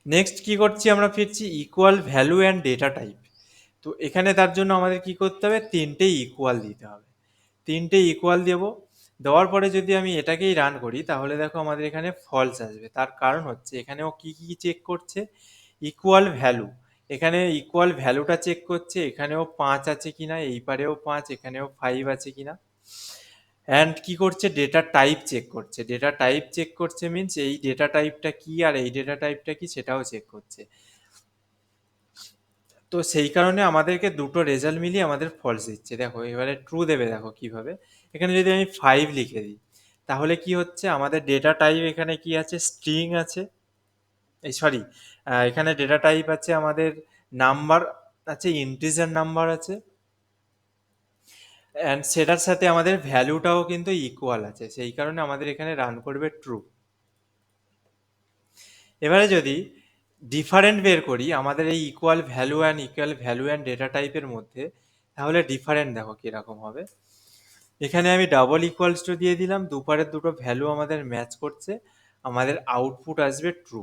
নেক্সট কি করছি আমরা, ফিরছি equal value and data type. তো এখানে তার জন্য আমাদের কি করতে হবে, তিনটে ইকুয়াল দিতে হবে। তিনটে ইকুয়াল দেবো, দেওয়ার পরে যদি আমি এটাকেই রান করি তাহলে দেখো আমাদের এখানে ফলস আসবে। তার কারণ হচ্ছে এখানে ও কি কি চেক করছে, ইকুয়াল ভ্যালু। এখানে ইকুয়াল ভ্যালুটা চেক করছে, এখানেও 5 আছে কিনা, এই পারেও 5, এখানেও 5 আছে কিনা। অ্যান্ড কি করছে, ডেটা টাইপ চেক করছে। ডেটা টাইপ চেক করছে মিনস এই ডেটা টাইপটা কি আর এই ডেটা টাইপটা কি সেটাও চেক করছে। তো সেই কারণে আমাদেরকে দুটো রেজাল্ট মিলিয়ে আমাদের ফলস দিচ্ছে। দেখো এবারে ট্রু দেবে, দেখো কিভাবে। এখানে যদি আমি 5 লিখে দিই তাহলে কি হচ্ছে, আমাদের ডেটা টাইপ এখানে কি আছে, স্ট্রিং আছে, এই সরি, এখানে ডেটা টাইপ আছে আমাদের নাম্বার আছে, ইন্টিজার নাম্বার আছে, অ্যান্ড সেটার সাথে আমাদের ভ্যালুটাও কিন্তু ইকুয়াল আছে, সেই কারণে আমাদের এখানে রান করবে ট্রু। এবারে যদি ডিফারেন্ট বের করি আমাদের এই ইকুয়াল ভ্যালু অ্যান্ড ডেটা টাইপের মধ্যে, তাহলে ডিফারেন্ট দেখো কিরকম হবে। এখানে আমি ডাবল ইকুয়ালস টু দিয়ে দিলাম, দুপারের দুটো ভ্যালু আমাদের ম্যাচ করছে, আমাদের আউটপুট আসবে ট্রু।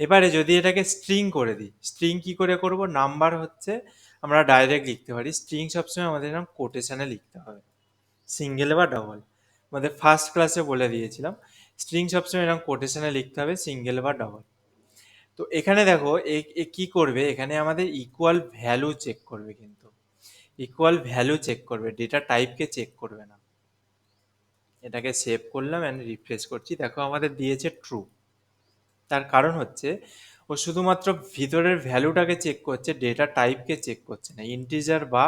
এবারে যদি এটাকে স্ট্রিং করে দিই, স্ট্রিং কি করে করব, নাম্বার হচ্ছে আমরা ডাইরেক্ট লিখতে পারি, স্ট্রিং সবসময় আমাদের এরকম কোটেশনে লিখতে হবে, সিঙ্গেল বা ডবল। আমাদের ফার্স্ট ক্লাসে বলে দিয়েছিলাম স্ট্রিং সবসময় এরকম কোটেশনে লিখতে হবে, সিঙ্গেল বা ডবল। তো এখানে দেখো এ কি করবে, এখানে আমাদের ইকুয়াল ভ্যালু চেক করবে, কিন্তু ইকুয়াল ভ্যালু চেক করবে, ডেটা টাইপকে চেক করবে না। এটাকে সেভ করলাম অ্যান্ড রিফ্রেশ করছি, দেখো আমাদের দিয়েছে ট্রু। তার কারণ হচ্ছে ও শুধুমাত্র ভিতরের ভ্যালুটাকে চেক করছে, ডেটা টাইপকে চেক করছে না, ইন্টিজার বা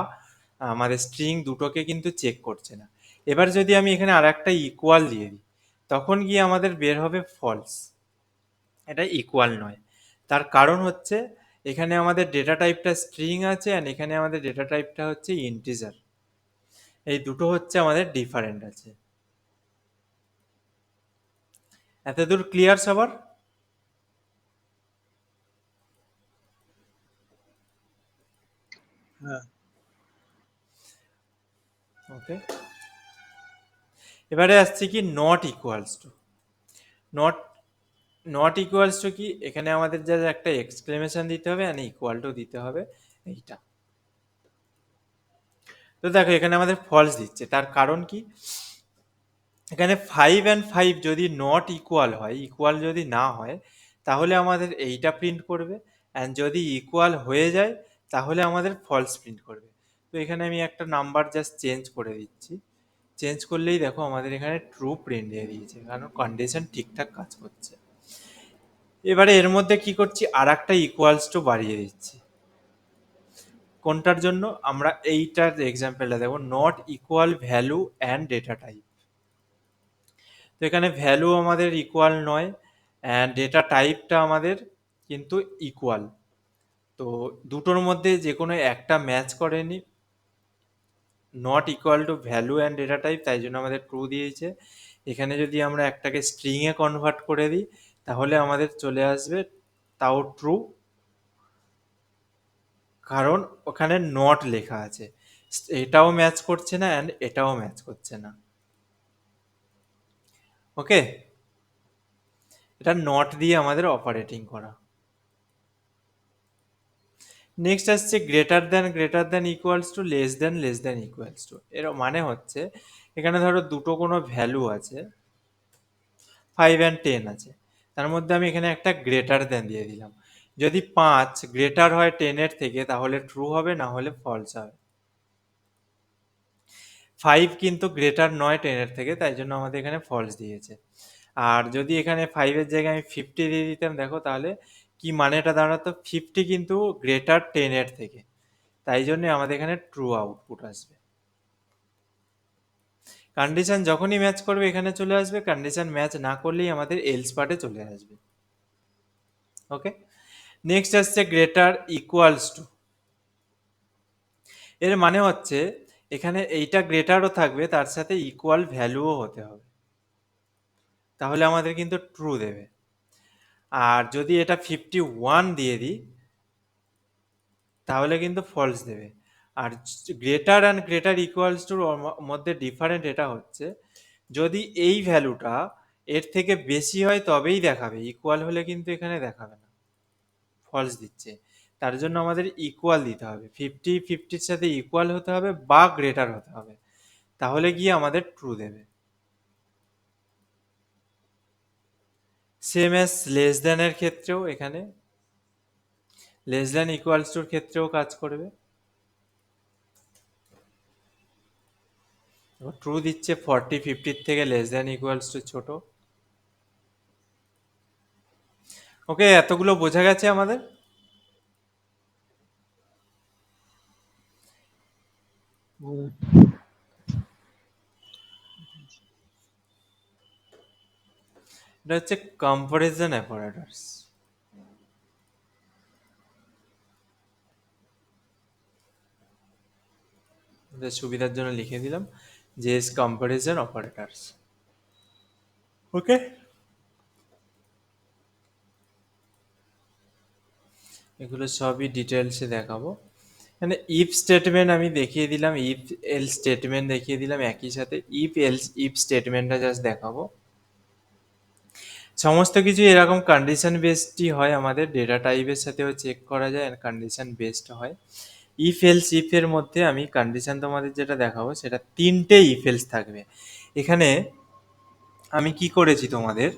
আমাদের স্ট্রিং দুটোকে কিন্তু চেক করছে না। এবার যদি আমি এখানে আর একটা ইকুয়াল দিয়ে দিই তখন গিয়ে আমাদের বের হবে ফলস, এটা ইকুয়াল নয়। তার কারণ হচ্ছে এখানে আমাদের ডেটা টাইপটা স্ট্রিং আছে অ্যান্ড এখানে আমাদের ডেটা টাইপটা হচ্ছে ইন্টিজার, এই দুটো হচ্ছে আমাদের ডিফারেন্ট আছে। এতদূর ক্লিয়ার সবার?
হ্যাঁ।
ওকে, এবারে আসছে কি not equals two. Not not equals two কি, এখানে আমাদের যা একটা এক্সক্লেমেশন দিতে হবে আর ইকুয়াল টু দিতে হবে, এইটা। তো দেখো এখানে আমাদের ফলস দিচ্ছে, তার কারণ কি, এখানে 5 অ্যান্ড 5 যদি নট ইকুয়াল হয়, ইকুয়াল যদি না হয় তাহলে আমাদের এইটা প্রিন্ট করবে, অ্যান্ড যদি ইকুয়াল হয়ে যায় তাহলে আমাদের ফলস প্রিন্ট করবে। তো এখানে আমি একটা নাম্বার জাস্ট চেঞ্জ করে দিচ্ছি, চেঞ্জ করলেই দেখো আমাদের এখানে ট্রু প্রিন্ট দিয়ে দিয়েছে, কারণ কন্ডিশন ঠিকঠাক কাজ করছে। এবারে এর মধ্যে কি করছি, আর একটা ইকুয়ালস টু বাড়িয়ে দিচ্ছি, কোনটার জন্য, আমরা এইটার এক্সাম্পলটা দেখো, not equal value and data type. তো এখানে ভ্যালু আমাদের ইকুয়াল নয় অ্যান্ড ডেটা টাইপটা আমাদের কিন্তু ইকুয়াল। তো দুটোর মধ্যে যে কোনো একটা ম্যাচ করেনি, not equal to value and data type, তাই জন্য আমাদের ট্রু দিয়েছে। এখানে যদি আমরা একটাকে স্ট্রিংয়ে কনভার্ট করে দিই তাহলে আমাদের চলে আসবে তাও ট্রু, কারণ ওখানে নট লেখা আছে, এটাও ম্যাচ করছে না অ্যান্ড এটাও ম্যাচ করছে না। ওকে, এটা নট দিয়ে আমাদের অপারেটিং করা। নেক্সট আসছে greater than equals to, less than equals to. এর মানে হচ্ছে এখানে ধরো দুটো কোনো ভ্যালু আছে, 5 অ্যান্ড 10 আছে, তার মধ্যে আমি এখানে একটা গ্রেটার দ্যান দিয়ে দিলাম। যদি 5 গ্রেটার হয় 10 এর থেকে তাহলে ট্রু হবে, না হলে ফলস হবে। 5 কিন্তু গ্রেটার নয় 10 এর থেকে, তাই জন্য আমাদের এখানে ফলস দিয়েছে। আর যদি এখানে 5 এর জায়গায় আমি 50 দিয়ে দিতাম দেখো তাহলে কি মানেটা দাঁড়াতো, 50 কিন্তু গ্রেটার 10 এর থেকে, তাই জন্য আমাদের এখানে ট্রু আউটপুট আসবে। কন্ডিশন যখনই ম্যাচ করবে এখানে চলে আসবে, কন্ডিশন ম্যাচ না করলেই আমাদের এলস পার্টে চলে আসবে। ওকে, নেক্সট আসছে গ্রেটার ইকুয়ালস টু। এর মানে হচ্ছে এখানে এইটা গ্রেটারও থাকবে তার সাথে ইকুয়াল ভ্যালুও হতে হবে, তাহলে আমাদের কিন্তু ট্রু দেবে। আর যদি এটা 51 দিয়ে দিই তাহলে কিন্তু ফলস দেবে। আর গ্রেটার অ্যান্ড গ্রেটার ইকুয়ালস টুর মধ্যে ডিফারেন্ট এটা হচ্ছে, যদি এই ভ্যালুটা এর থেকে বেশি হয় তবেই দেখাবে, ইকুয়াল হলে কিন্তু এখানে দেখাবে না, ফলস দিচ্ছে। তার জন্য আমাদের ইকুয়াল দিতে হবে, 50-50-র সাথে ইকুয়াল হতে হবে বা গ্রেটার হতে হবে, তাহলে গিয়ে আমাদের ট্রু দেবে। সেম এস লেস দ্যানের ক্ষেত্রেও, এখানে লেস দ্যান ইকুয়ালস টুর ক্ষেত্রেও কাজ করবে। ট্রু দিচ্ছে 40-50-র থেকে লেস দ্যান ইকুয়ালস টু ছোট। ওকে, এতগুলো বোঝা গেছে আমাদের।
হুম।
এটা হচ্ছে কম্পারিজন অ্যাপারেটস। সুবিধার জন্য লিখে দিলাম যে কম্পারিজন অপারেটরস। ওকে, এগুলো সবই ডিটেলসে দেখাবো। মানে ইফ স্টেটমেন্ট আমি দেখিয়ে দিলাম, ইফ এল স্টেটমেন্ট দেখিয়ে দিলাম, একই সাথে ইফ এলস ইফ স্টেটমেন্টটা জাস্ট দেখাবো। সমস্ত কিছু এরকম কন্ডিশন বেসডই হয়, আমাদের ডেটা টাইপের সাথেও চেক করা যায় আর কন্ডিশন বেসড হয়। ইফ এলস ইফ এর মধ্যে আমি কন্ডিশন তোমাদের যেটা দেখাবো সেটা 3টে ইফ এলস থাকবে। এখানে আমি কি করেছি তোমাদের,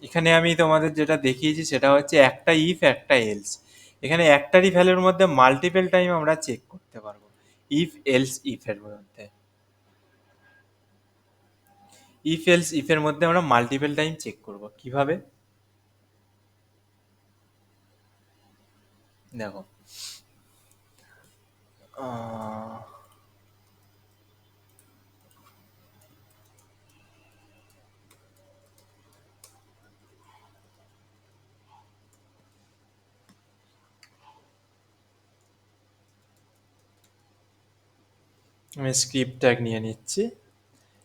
এখানে আমি তোমাদের যেটা দেখিয়েছি সেটা হচ্ছে একটা ইফ একটা এলস। এখানে একটারই ভ্যালুর মধ্যে মাল্টিপল টাইম আমরা চেক করতে পারবো, ইফ এলস ইফ এর মধ্যে। ইফ এলস ইফ এর মধ্যে আমরা মাল্টিপল টাইম চেক করব কিভাবে, দেখো আমি স্ক্রিপ্ট ট্যাগ নিয়ে নিচ্ছি।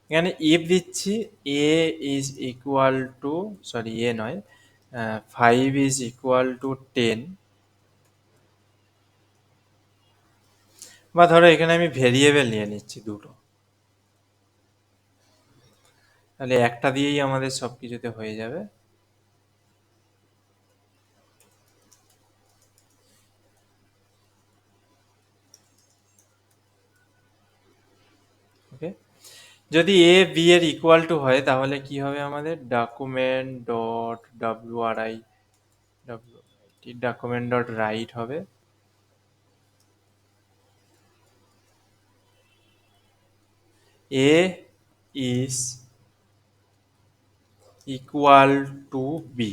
এখানে ইফ দিচ্ছি এ ইজ ইকুয়াল টু, সরি এ নয়, 5 ইজ ইকুয়াল টু 10, বা ধরো এখানে আমি ভেরিয়েবল নিয়ে নিচ্ছি দুটো, তাহলে একটা দিয়েই আমাদের সব কিছুতে হয়ে যাবে। ওকে, যদি এ বি এর ইকুয়াল টু হয় তাহলে কি হবে, আমাদের document dot W R I document dot write হবে A is equal to B.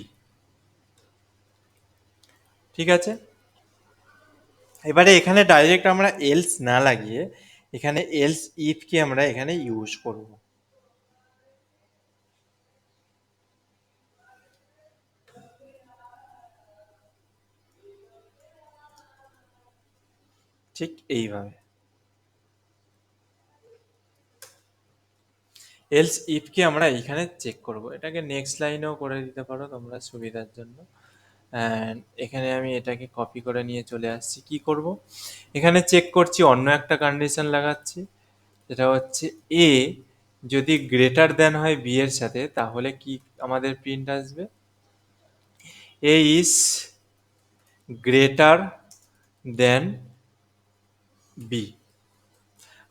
ঠিক আছে, এবারে এখানে ডাইরেক্ট আমরা এলস না লাগিয়ে এখানে এলস ইফকে আমরা এখানে ইউজ করব। ঠিক এইভাবে এলস ইফকে আমরা এইখানে চেক করব। এটাকে নেক্সট লাইনেও করে দিতে পারো তোমরা সুবিধার জন্য। অ্যান্ড এখানে আমি এটাকে কপি করে নিয়ে চলে আসছি, কি করব, এখানে চেক করছি, অন্য একটা কন্ডিশন লাগাচ্ছি, যেটা হচ্ছে এ যদি গ্রেটার দেন হয় বি এর সাথে তাহলে কি আমাদের প্রিন্ট আসবে, এ ইজ গ্রেটার দেন বি।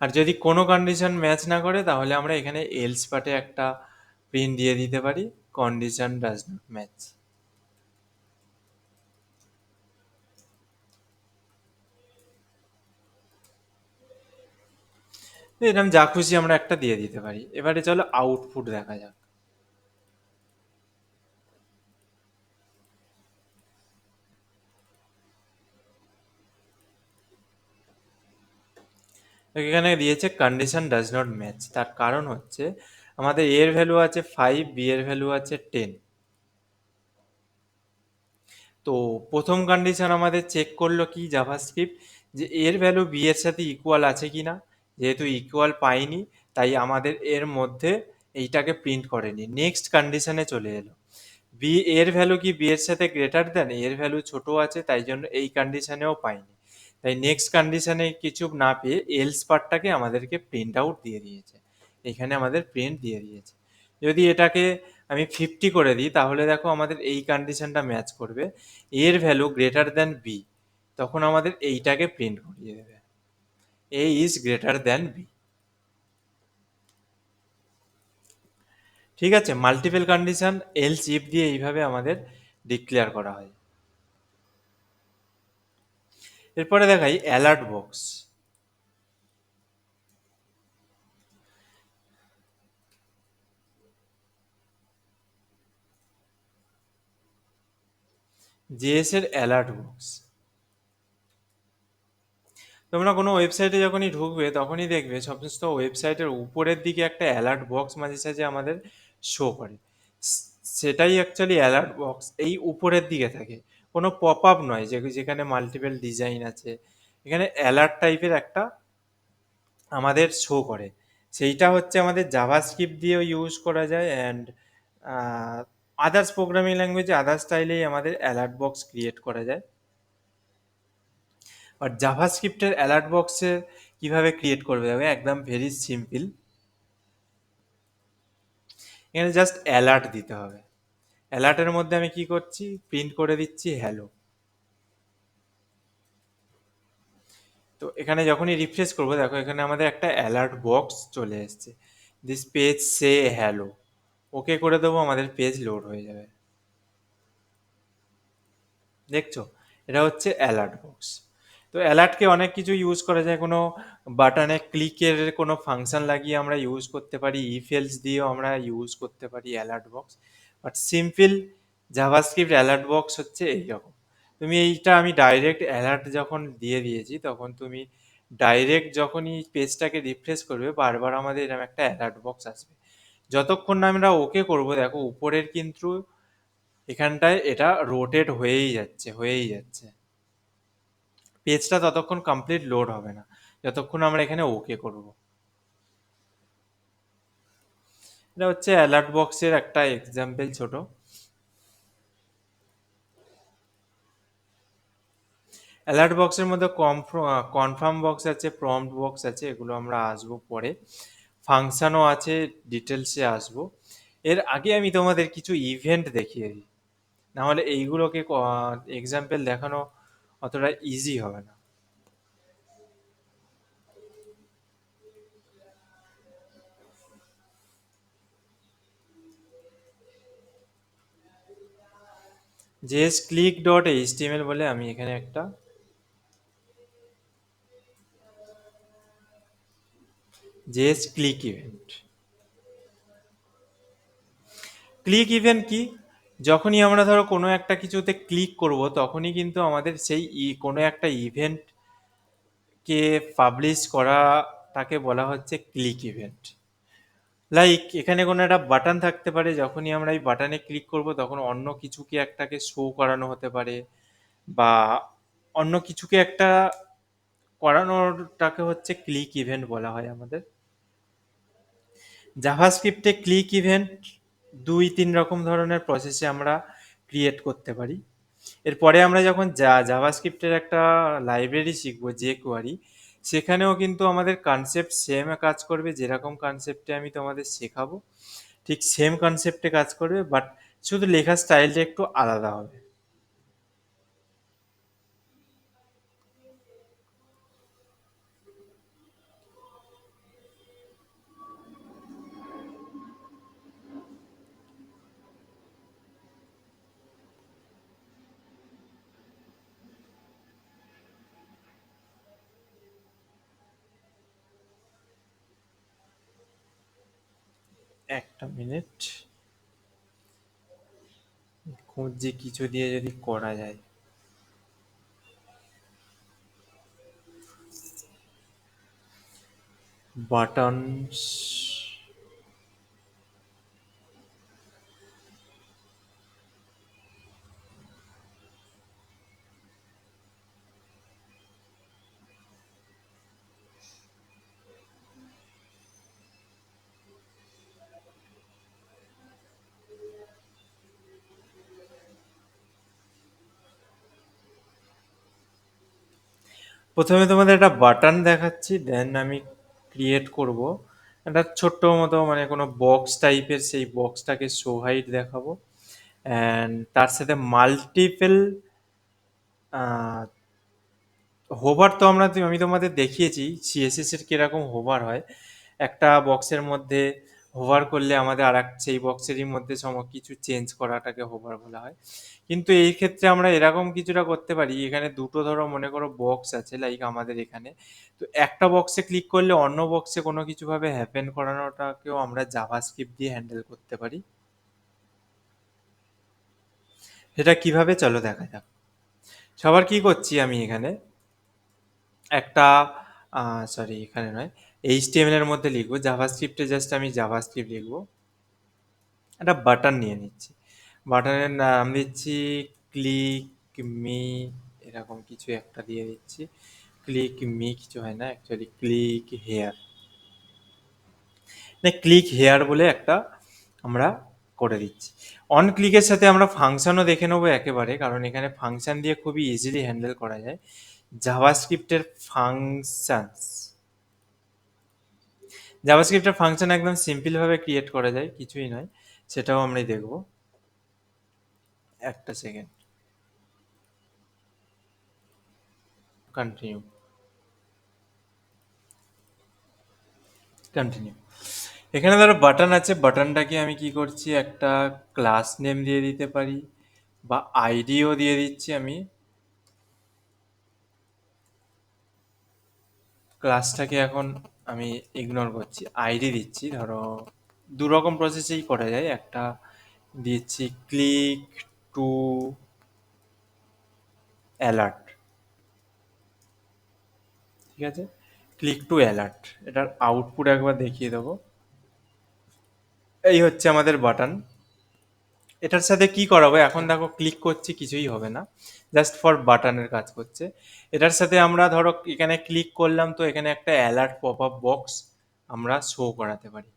আর যদি কোনো কন্ডিশন ম্যাচ না করে তাহলে আমরা এখানে এলস পার্টে একটা প্রিন্ট দিয়ে দিতে পারি, কন্ডিশন ডাজ নট ম্যাচ। এরকম যা খুশি আমরা একটা দিয়ে দিতে পারি। এবারে চলো আউটপুট দেখা যাক। এখানে দিয়েছে কন্ডিশন ডাজ নট ম্যাচ, তার কারণ হচ্ছে আমাদের এর ভ্যালু আছে 5, বি এর ভ্যালু আছে 10। তো প্রথম কন্ডিশন আমাদের চেক করলো কি জাভাস্ক্রিপ্ট, যে এর ভ্যালু বি এর সাথে ইকুয়াল আছে কিনা, যেহেতু ইকুয়াল পাইনি তাই আমাদের এর মধ্যে এইটাকে প্রিন্ট করেনি। নেক্সট কন্ডিশনে চলে এলো, বি এর ভ্যালু কি বি এর সাথে গ্রেটার দেন, এর ভ্যালু ছোট আছে, তাই জন্য এই কন্ডিশনেও পাইনি। তাই নেক্সট কন্ডিশনে কিছু না পেয়ে এলস পার্টটাকে আমাদেরকে প্রিন্ট আউট দিয়ে দিয়েছে, এখানে আমাদের প্রিন্ট দিয়ে দিয়েছে। যদি এটাকে আমি 50 করে দিই তাহলে দেখো আমাদের এই কন্ডিশনটা ম্যাচ করবে, এর ভ্যালু গ্রেটার দেন বি, তখন আমাদের এইটাকে প্রিন্ট করিয়ে দেবে, এ ইজ গ্রেটার দেন বি। ঠিক আছে, মাল্টিপল কন্ডিশন এলস ইফ দিয়ে এইভাবে আমাদের ডিক্লেয়ার করা হয়। এরপরে দেখাই অ্যালার্ট বক্স। জেএস এর অ্যালার্ট বক্স, তোমরা কোনো ওয়েবসাইটে যখনই ঢুকবে তখনই দেখবে সমস্ত ওয়েবসাইটের উপরের দিকে একটা অ্যালার্ট বক্স মাঝে সাঝে আমাদের শো করে। সেটাই অ্যাকচুয়ালি অ্যালার্ট বক্স, এই উপরের দিকে থাকে, কোনো পপ আপ নয় যেখানে মাল্টিপল ডিজাইন আছে। এখানে অ্যালার্ট টাইপের একটা আমাদের শো করে, সেইটা হচ্ছে আমাদের জাভাস্ক্রিপ্ট দিয়েও ইউজ করা যায়, অ্যান্ড আদার্স প্রোগ্রামিং ল্যাঙ্গুয়েজে আদার্স স্টাইলেই আমাদের অ্যালার্ট বক্স ক্রিয়েট করা যায়। আর জাভাস্ক্রিপ্টের অ্যালার্ট বক্সের কিভাবে ক্রিয়েট করবে দেখো, একদম ভেরি সিম্পল। এখানে জাস্ট অ্যালার্ট দিতে হবে, অ্যালার্টের মধ্যে আমি কি করছি, প্রিন্ট করে দিচ্ছি হ্যালো। তো এখানে যখনই রিফ্রেশ করবো দেখো এখানে আমাদের একটা অ্যালার্ট বক্স চলে এসছে, দিস পেজ সে হ্যালো, ওকে করে দেবো, আমাদের পেজ লোড হয়ে যাবে। দেখছো, এটা হচ্ছে অ্যালার্ট বক্স। তো অ্যালার্টকে অনেক কিছু ইউজ করা যায়, কোনো বাটনে ক্লিকের কোনো ফাংশন লাগিয়ে আমরা ইউজ করতে পারি, ইফ এলস দিয়েও আমরা ইউজ করতে পারি alert box. But simple JavaScript alert box হচ্ছে এইরকম। তুমি এইটা আমি ডাইরেক্ট অ্যালার্ট যখন দিয়ে দিয়েছি তখন তুমি ডাইরেক্ট যখনই পেজটাকে রিফ্রেশ করবে বারবার আমাদের এরকম একটা অ্যালার্ট বক্স আসবে। যতক্ষণ না আমরা ওকে করবো দেখো উপরের কিন্তু এখানটায় এটা রোটেট হয়েই যাচ্ছে, পেজটা ততক্ষণ কমপ্লিট লোড হবে না যতক্ষণ আমরা এখানে ওকে করব। এটা হচ্ছে অ্যালার্ট বক্সের একটা এক্সাম্পল ছোট। অ্যালার্ট বক্সের মধ্যে কনফার্ম বক্স আছে, প্রম্পট বক্স আছে, এগুলো আমরা আসবো পরে। ফাংশনও আছে, ডিটেলসে আসবো। এর আগে আমি তোমাদের কিছু ইভেন্ট দেখিয়ে দিই, নাহলে এইগুলোকে এক্সাম্পল দেখানো অতটা ইজি হবে না। জেএস ক্লিক ডট এইচটিএমএল বলে আমি এখানে একটা JS click event. Click event কি, যখনই আমরা ধরো কোনো একটা কিছুতে ক্লিক করব তখনই কিন্তু আমাদের সেই কোনো একটা ইভেন্টকে পাবলিশ করাটাকে বলা হচ্ছে ক্লিক ইভেন্ট। লাইক এখানে কোনো একটা বাটন থাকতে পারে, যখনই আমরা এই বাটনে ক্লিক করব তখন অন্য কিছুকে একটাকে শো করানো হতে পারে, বা অন্য কিছুকে একটা করানোরটাকে হচ্ছে ক্লিক ইভেন্ট বলা হয় আমাদের। জাভাস্ক্রিপ্টে ক্লিক ইভেন্ট দুই তিন রকম ধরনের প্রসেসে আমরা ক্রিয়েট করতে পারি। এরপরে আমরা যখন জাভাস্ক্রিপ্টের একটা লাইব্রেরি শিখবো যে কোয়ারি, সেখানেও কিন্তু আমাদের কনসেপ্ট সেম কাজ করবে, যেরকম কনসেপ্টে আমি তোমাদের শেখাবো ঠিক সেম কনসেপ্টে কাজ করবে, বাট শুধু লেখার স্টাইলটা একটু আলাদা হবে। একটা মিনিট খুঁজছি কিছু দিয়ে যদি করা যায়। বাটনস, প্রথমে তোমাদের একটা বাটন দেখাচ্ছি, দেন আমি ক্রিয়েট করব একটা ছোট্ট মতো মানে কোনো বক্স টাইপের, সেই বক্সটাকে শো হাইট দেখাবো। অ্যান্ড তার সাথে মাল্টিপল হোভার, তো আমি তোমাদের দেখিয়েছি সিএসএস এর কিরকম হোভার হয়। একটা বক্সের মধ্যে হোভার করলে আমাদের আর এক সেই বক্সেরই মধ্যে কিছু চেঞ্জ করাটাকে হোভার বলা হয়। কিন্তু এই ক্ষেত্রে আমরা এরকম কিছুটা করতে পারি, এখানে দুটো ধরো মনে করো বক্স আছে লাইক আমাদের এখানে, তো একটা বক্সে ক্লিক করলে অন্য বক্সে কোনো কিছুভাবে হ্যাপেন করানোটাকেও আমরা জাভাস্ক্রিপ্ট দিয়ে হ্যান্ডেল করতে পারি। সেটা কিভাবে চলো দেখা যাক। সবার কি করছি আমি এখানে একটা সরি এখানে নয়, এইচটিএমএল এর মধ্যে লিখবো জাভাস্ক্রিপ্টে, জাস্ট আমি জাভাস্ক্রিপ্ট লিখবো, একটা বাটন নিয়ে নিচ্ছি, বাটনের নাম দিচ্ছি ক্লিক মি, এরকম কিছু একটা দিয়ে দিচ্ছি। ক্লিক মি কিছু হয় না, অ্যাকচুয়ালি ক্লিক হেয়ার, না ক্লিক হেয়ার বলে একটা আমরা করে দিচ্ছি। অন ক্লিকের সাথে আমরা ফাংশনও দেখে নেবো একেবারে, কারণ এখানে ফাংশন দিয়ে খুবই ইজিলি হ্যান্ডেল করা যায় জাভাস্ক্রিপ্টের ফাংশনস। জাভাস্ক্রিপ্টের ফাংশন একদম সিম্পল ভাবে ক্রিয়েট করা যায়, কিছুই নয়, সেটাও আমরা দেখব। একটা সেকেন্ড, কন্টিনিউ, কন্টিনিউ। এখানে ধরো বাটন আছে, বাটনটাকে আমি কি করছি একটা ক্লাস নেম দিয়ে দিতে পারি বা আইডিও দিয়ে দিচ্ছি। আমি ক্লাসটাকে এখন আমি ইগনোর করছি, আইডি দিচ্ছি। ধরো দু রকম প্রসেসেই করা যায়, একটা দিচ্ছি ক্লিক টু অ্যালার্ট, ঠিক আছে, ক্লিক টু অ্যালার্ট। এটার আউটপুট একবার দেখিয়ে দেবো। এই হচ্ছে আমাদের বাটন। এটার সাথে কি করাবো এখন দেখো, ক্লিক করছি কিছুই হবে না, জাস্ট ফর বাটনের কাজ করছে। এটার সাথে আমরা ধরো এখানে ক্লিক করলাম, তো এখানে একটা অ্যালার্ট পপ আপ বক্স আমরা শো করাতে পারি।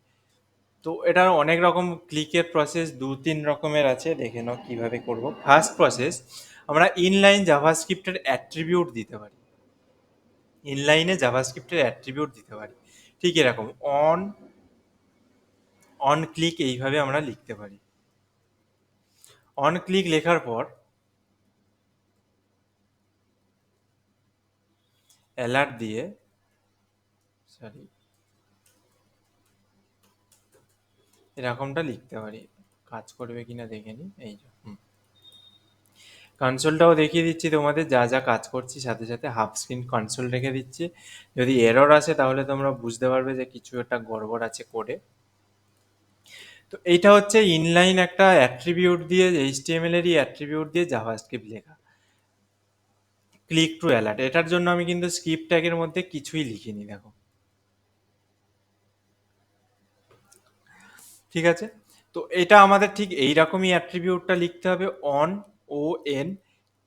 তো এটার অনেক রকম ক্লিকের প্রসেস, দু তিন রকমের আছে, দেখে নাও কিভাবে করব। ফার্স্ট প্রসেস, আমরা ইনলাইন জাভাস্ক্রিপ্টের অ্যাট্রিবিউট দিতে পারি, ইনলাইনে জাভাস্ক্রিপ্টের অ্যাট্রিবিউট দিতে পারি। ঠিক এরকম অন অন ক্লিক এইভাবে আমরা লিখতে পারি। অন ক্লিক লেখার পর অ্যালার্ট দিয়ে, সরি এরকমটা লিখতে পারি, কাজ করবে কিনা দেখে নিই। এই যে কনসোলটাও দেখিয়ে দিচ্ছি তোমাদের, যা যা কাজ করছি সাথে সাথে হাফ স্ক্রিন কনসোল রেখে দিচ্ছি। যদি এরর আসে তাহলে তোমরা বুঝতে পারবে যে কিছু একটা গড়বড় আছে কোডে। তো এইটা হচ্ছে ইনলাইন একটা অ্যাট্রিবিউট দিয়ে, এইচটিএমএল এরই অ্যাট্রিবিউট দিয়ে জাভাস্ক্রিপ্ট লেখা। ক্লিক টু অ্যালার্ট, এটার জন্য আমি কিন্তু স্ক্রিপ্ট ট্যাগের মধ্যে কিছুই লিখিনি দেখো, ঠিক আছে। তো এটা আমাদের ঠিক এইরকমই অ্যাট্রিবিউটটা লিখতে হবে, অন ও এন,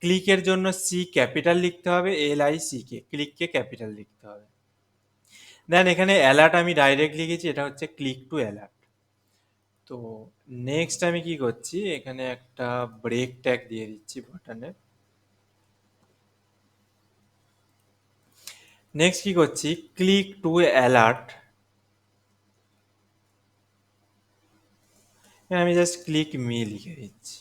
ক্লিকের জন্য সি ক্যাপিটাল লিখতে হবে, এল আই সি কে, ক্লিককে ক্যাপিটাল লিখতে হবে। দেন এখানে অ্যালার্ট আমি ডাইরেক্ট লিখেছি, এটা হচ্ছে ক্লিক টু অ্যালার্ট। তো নেক্সট আমি কি করছি, এখানে একটা ব্রেক ট্যাগ দিয়ে দিচ্ছি বাটনে। নেক্সট কি করছি, ক্লিক টু অ্যালার্ট, আমি জাস্ট ক্লিক মি লিখে দিচ্ছি।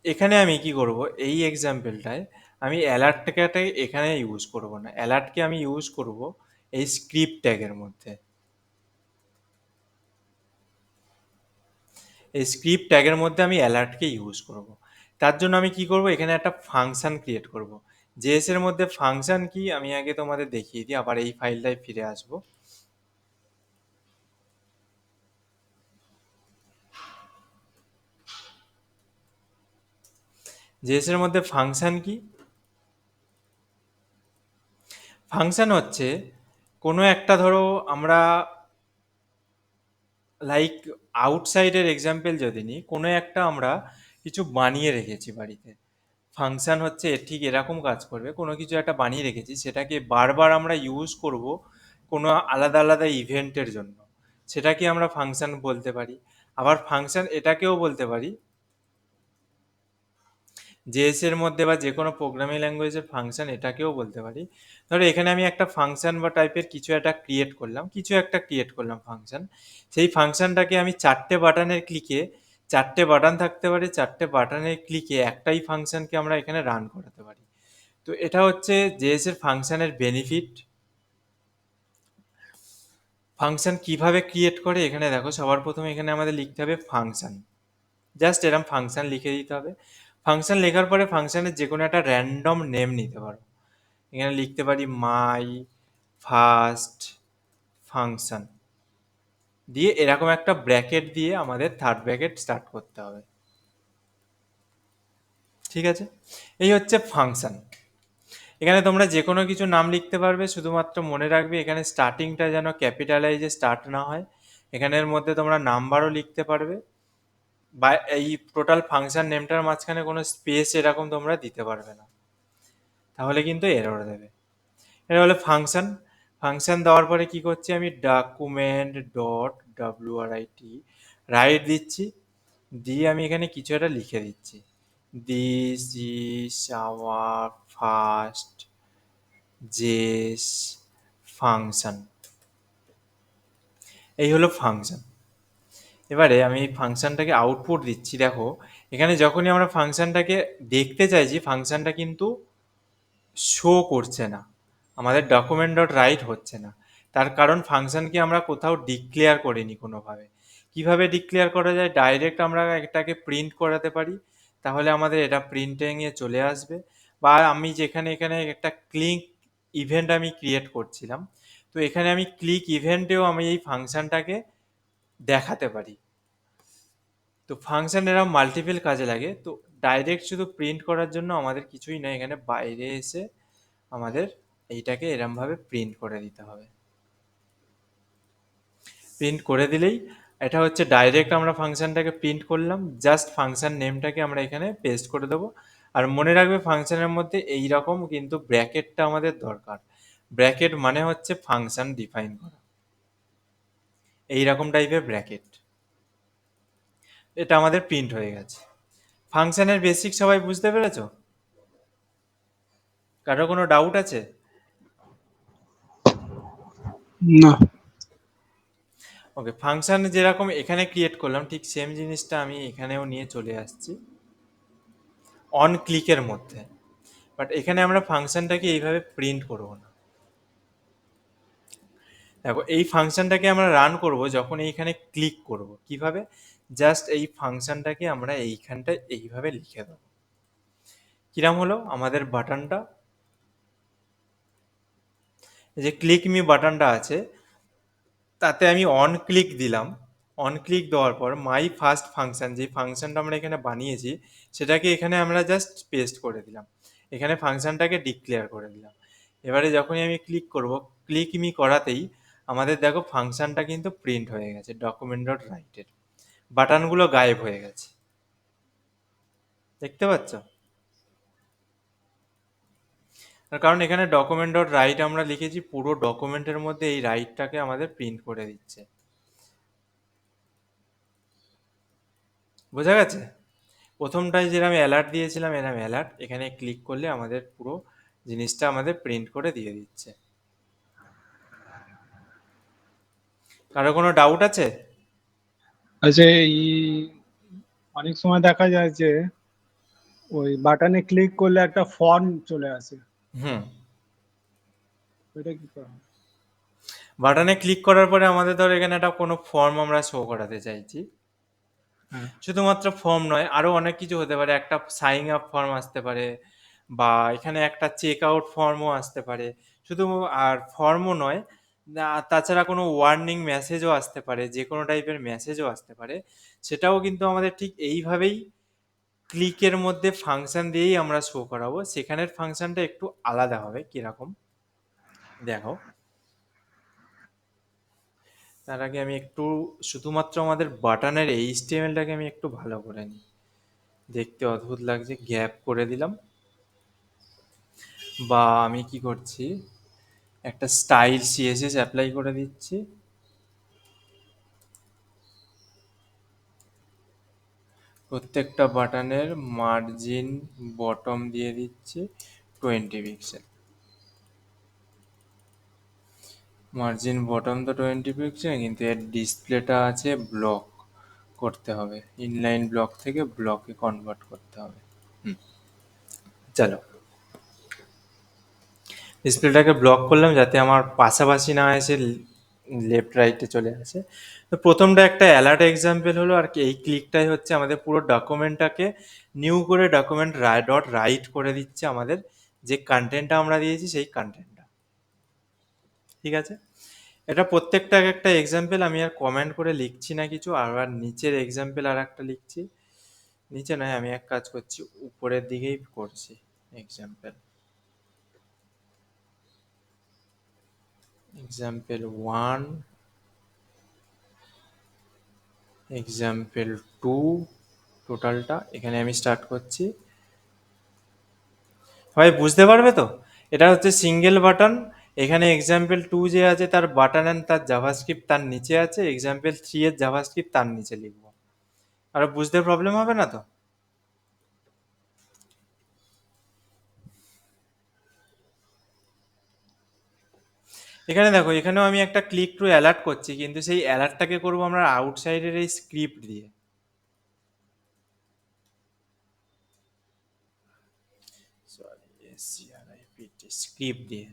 এখানে আমি কি করব, এই এক্সাম্পলটায় আমি অ্যালার্টটাকে এখানে ইউজ করব না, অ্যালার্টকে আমি ইউজ করব এই স্ক্রিপ্ট ট্যাগের মধ্যে। এই স্ক্রিপ্ট ট্যাগের মধ্যে আমি অ্যালার্টকে ইউজ করব। তার জন্য আমি কি করব, এখানে একটা ফাংশন ক্রিয়েট করব। জেএস এর মধ্যে ফাংশন কি আমি আগে তোমাদের দেখিয়ে দিই, আবার এই ফাইলটায় ফিরে আসব। জেএস এর মধ্যে ফাংশন কি, ফাংশন হচ্ছে কোনো একটা ধরো আমরা লাইক আউটসাইডের এক্সাম্পল যদি নিই, কোনো একটা আমরা কিছু বানিয়ে রেখেছি বাড়িতে, ফাংশন হচ্ছে ঠিক এরকম কাজ করবে। কোনো কিছু একটা বানিয়ে রেখেছি, সেটাকে বারবার আমরা ইউজ করব কোনো আলাদা আলাদা ইভেন্টের জন্য, সেটাকে আমরা ফাংশন বলতে পারি। আবার ফাংশন এটাকেও বলতে পারি জেএস এর মধ্যে বা যে কোনো প্রোগ্রামিং ল্যাঙ্গুয়েজের ফাংশন এটাকেও বলতে পারি। ধরো এখানে আমি একটা ফাংশন বা টাইপের কিছু একটা ক্রিয়েট করলাম ফাংশন। সেই ফাংশনটাকে আমি 4টে বাটনের ক্লিকে, 4টে বাটন থাকতে পারে, 4টে বাটনের ক্লিকে একটাই ফাংশনকে আমরা এখানে রান করাতে পারি। তো এটা হচ্ছে জেএস এর ফাংশনের বেনিফিট। ফাংশন কিভাবে ক্রিয়েট করে এখানে দেখো, সবার প্রথমে এখানে আমাদের লিখতে হবে ফাংশন। জাস্ট এরম ফাংশন লিখে দিতে হবে। ফাংশন লেখার পরে ফাংশনের যে কোনো একটা র্যান্ডম নেম নিতে পারো। এখানে লিখতে পারি মাই ফার্স্ট ফাংশন, দিয়ে এরকম একটা ব্র্যাকেট দিয়ে আমাদের থার্ড ব্র্যাকেট স্টার্ট করতে হবে। ঠিক আছে, এই হচ্ছে ফাংশন। এখানে তোমরা যে কোনো কিছু নাম লিখতে পারবে, শুধুমাত্র মনে রাখবে এখানে স্টার্টিংটা যেন ক্যাপিটালাইজে স্টার্ট না হয়। এখানের মধ্যে তোমরা নাম্বারও লিখতে পারবে, বা এই টোটাল ফাংশন নেমটার মাঝখানে কোনো স্পেস এরকম তোমরা দিতে পারবে না, তাহলে কিন্তু এরর দেবে। এটা হলো ফাংশন। ফাংশন দেওয়ার পরে কি করছি আমি, ডকুমেন্ট ডট ডব্লিউআরআইটি রাইট দিচ্ছি, দিয়ে আমি এখানে কিছু একটা লিখে দিচ্ছি, this is our first JS function. এই হলো ফাংশন। এবারে আমি এই ফাংশনটাকে আউটপুট দিচ্ছি। দেখো এখানে যখনই আমরা ফাংশনটাকে দেখতে চাইছি, ফাংশনটা কিন্তু শো করছে না, আমাদের ডকুমেন্ট ডট রাইট হচ্ছে না। তার কারণ ফাংশনকে আমরা কোথাও ডিক্লেয়ার করিনি কোনোভাবে। কিভাবে ডিক্লেয়ার করা যায়, ডাইরেক্ট আমরা এটাকে প্রিন্ট করাতে পারি, তাহলে আমাদের এটা প্রিন্টিংয়ে চলে আসবে। বা আমি যেখানে এখানে একটা ক্লিক ইভেন্ট আমি ক্রিয়েট করছিলাম, তো এখানে আমি ক্লিক ইভেন্টেও আমি এই ফাংশনটাকে দেখাতে পারি। তো ফাংশন এরকম মাল্টিপল কাজে লাগে। তো ডাইরেক্ট শুধু প্রিন্ট করার জন্য আমাদের কিছুই নয়, এখানে বাইরে এসে আমাদের এইটাকে এরমভাবে প্রিন্ট করে দিতে হবে। প্রিন্ট করে দিলেই এটা হচ্ছে ডাইরেক্ট আমরা ফাংশনটাকে প্রিন্ট করলাম, জাস্ট ফাংশন নেমটাকে আমরা এখানে পেস্ট করে দেবো। আর মনে রাখবে ফাংশনের মধ্যে এই রকম কিন্তু ব্র্যাকেটটা আমাদের দরকার। ব্র্যাকেট মানে হচ্ছে ফাংশন ডিফাইন করা, এই রকম টাইপের ব্র্যাকেট। এটা আমাদের প্রিন্ট হয়ে গেছে। ফাংশনের বেসিক সবাই বুঝতে পেরেছো? কারো কোনো ডাউট আছে?
না।
ওকে, ফাংশন যেরকম এখানে ক্রিয়েট করলাম ঠিক সেম জিনিসটা আমি এখানেও নিয়ে চলে আসছি অন ক্লিকের মধ্যে। বাট এখানে আমরা ফাংশনটাকে এইভাবে প্রিন্ট করব না। দেখো এই ফাংশনটাকে আমরা রান করব যখন এইখানে ক্লিক করব। কিভাবে, জাস্ট এই ফাংশনটাকে আমরা এইখানটায় এইভাবে লিখে দেবো। কিরাম হলো আমাদের বাটনটা, যে ক্লিক মি বাটনটা আছে, তাতে আমি অন ক্লিক দিলাম। অন ক্লিক দেওয়ার পর মাই ফার্স্ট ফাংশন, যে ফাংশনটা আমরা এখানে বানিয়েছি সেটাকে এখানে আমরা জাস্ট পেস্ট করে দিলাম, এখানে ফাংশনটাকে ডিক্লেয়ার করে দিলাম। এবারে যখনই আমি ক্লিক করব, ক্লিক মি করাতেই আমাদের দেখো ফাংশনটা কিন্তু প্রিন্ট হয়ে গেছে ডকুমেন্ট ডট রাইটের, বাটনগুলো গায়েব হয়ে গেছে। দেখতে পাচ্ছ? তার কারণ এখানে ডকুমেন্ট ডট রাইট আমরা লিখেছি, পুরো ডকুমেন্টের মধ্যে এই রাইটটাকে আমাদের প্রিন্ট করে দিচ্ছে। বোঝা গেছে? প্রথমটায় যেরকম অ্যালার্ট দিয়েছিলাম, এরকম অ্যালার্ট এখানে ক্লিক করলে আমাদের পুরো জিনিসটা আমাদের প্রিন্ট করে দিয়ে দিচ্ছে। কারো কোনো ডাউট আছে?
আচ্ছা, এই অনেক সময় দেখা যায় যে ওই বাটনে ক্লিক করলে একটা ফর্ম চলে আসে,
হুম,
এটা কি করা হয়?
বাটনে ক্লিক করার পরে আমাদের ধরো এখানে একটা কোনো ফর্ম আমরা শো করাতে চাইছি।
হ্যাঁ।
শুধুমাত্র ফর্ম নয়, আরও অনেক কিছু হতে পারে, একটা সাইন আপ ফর্ম আসতে পারে, বা এখানে একটা চেক আউট ফর্মও আসতে পারে। শুধু আর ফর্মও নয়, তাছাড়া কোনো ওয়ার্নিং মেসেজও আসতে পারে, যে কোনো টাইপের মেসেজও আসতে পারে। সেটাও কিন্তু আমাদের ঠিক এইভাবেই ক্লিকের মধ্যে ফাংশন দিয়েই আমরা শো করাবো। সেখানের ফাংশনটা একটু আলাদা হবে। কিরকম দেখো, তার আগে আমি একটু শুধুমাত্র আমাদের বাটনের এইচটিএমএলটাকে আমি একটু ভালো করে নিই, দেখতে অদ্ভুত লাগছে, গ্যাপ করে দিলাম। বা আমি কি করছি, একটা স্টাইল সিএসএস অ্যাপ্লাই করে দিচ্ছি। প্রত্যেকটা বাটনের মার্জিন বটম দিয়ে দিচ্ছি 20 পিক্সেল। মার্জিন বটম তো 20 পিক্সেল, কিন্তু এর ডিসপ্লেটা আছে ব্লক করতে হবে, ইনলাইন ব্লক থেকে ব্লকে কনভার্ট করতে হবে। চলো, ডিসপ্লেটাকে ব্লক করলাম যাতে আমার পাশাপাশি না এসে লেফট রাইটে চলে আসে। তো প্রথমটা একটা অ্যালার্ট এক্সাম্পল হলো, আর কি এই ক্লিকটাই হচ্ছে আমাদের পুরো ডকুমেন্টটাকে নিউ করে ডকুমেন্ট ডট রাইট করে দিচ্ছে আমাদের যে কন্টেন্টটা আমরা দিয়েছি সেই কন্টেন্টটা। ঠিক আছে, এটা প্রত্যেকটা একটা এক্সাম্পল, আমি আর কমেন্ট করে লিখছি না কিছু, আর নিচের এক্সাম্পল আর একটা লিখছি। নিচে নয়, আমি এক কাজ করছি, উপরের দিকেই করছি এক্সাম্পল। এক্সাম্পল 1, এক্সাম্পল 2, টোটালটা এখানে আমি স্টার্ট করছি। সবাই বুঝতে পারবে তো? এটা হচ্ছে সিঙ্গেল বাটন। এখানে এক্সাম্পল 2 যে আছে তার বাটন অ্যান্ড তার জাভাস্ক্রিপ্ট তার নিচে আছে, এক্সাম্পল 3 এর জাভাস্ক্রিপ্ট তার নিচে লিখবো। আর বুঝতে প্রবলেম হবে না তো? এখানে দেখো, এখানেও আমি একটা ক্লিক টু অ্যালার্ট করছি, কিন্তু সেই অ্যালার্টটাকে করবো আমরা আউটসাইডের এই স্ক্রিপ্ট দিয়ে। স্ক্রিপ্ট দিয়ে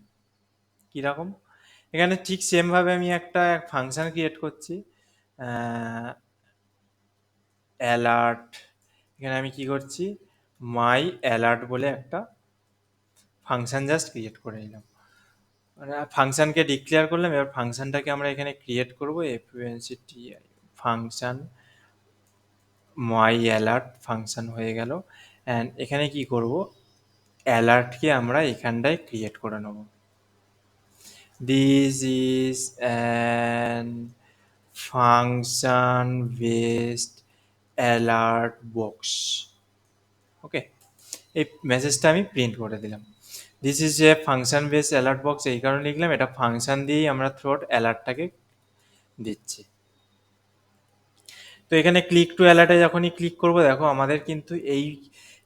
কিরকম? এখানে ঠিক সেম ভাবে আমি একটা ফাংশন ক্রিয়েট করছি, অ্যালার্ট। এখানে আমি কি করছি, মাই অ্যালার্ট বলে একটা ফাংশন জাস্ট ক্রিয়েট করে নিলাম। মানে ফাংশনকে ডিক্লেয়ার করলাম, এবার ফাংশনটাকে আমরা এখানে ক্রিয়েট করবো, এফএনসিটি ফাংশন মাই অ্যালার্ট ফাংশন হয়ে গেল। অ্যান্ড এখানে কি করব, অ্যালার্টকে আমরা এখানটায় ক্রিয়েট করে নেব। This is an function based alert box. Okay, এই মেসেজটা আমি প্রিন্ট করে দিলাম। This is a function base alert box, এই কারণে লিখলাম, এটা ফাংশন দিয়েই আমরা থ্রোট অ্যালার্টটাকে দিচ্ছি। তো এখানে ক্লিক টু অ্যালার্টে যখনই ক্লিক করব, দেখো আমাদের কিন্তু এই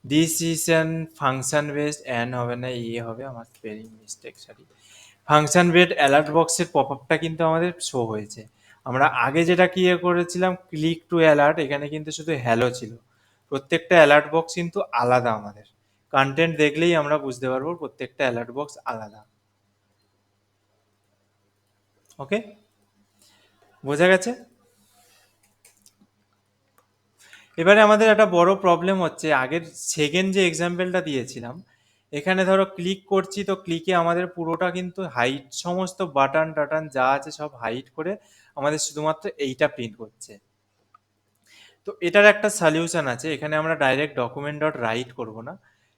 this is an function based an হবে না, হবে, আমার spelling mistake, sorry. Function based alert বক্সের পপ আপটা কিন্তু আমাদের শো হয়েছে। আমরা আগে যেটা করেছিলাম ক্লিক টু অ্যালার্ট, এখানে কিন্তু শুধু হ্যালো ছিল। প্রত্যেকটা অ্যালার্ট বক্স কিন্তু আলাদা, আমাদের কন্টেন্ট দেখলেই আমরা বুঝতে পারবো প্রত্যেকটা অ্যালার্ট বক্স আলাদা। ওকে, বোঝা গেছে? এবারে আমাদের একটা বড় প্রবলেম হচ্ছে, আগের সেকেন্ড যে এক্সাম্পলটা দিয়েছিলাম, এখানে ধরো ক্লিক করছি, তো ক্লিকে আমাদের পুরোটা কিন্তু হাইট, সমস্ত বাটন টাটন যা আছে সব হাইট করে আমাদের শুধুমাত্র এইটা প্রিন্ট করছে। তো এটার একটা সলিউশন আছে, এখানে আমরা ডাইরেক্ট ডকুমেন্ট ডট রাইট করবো না।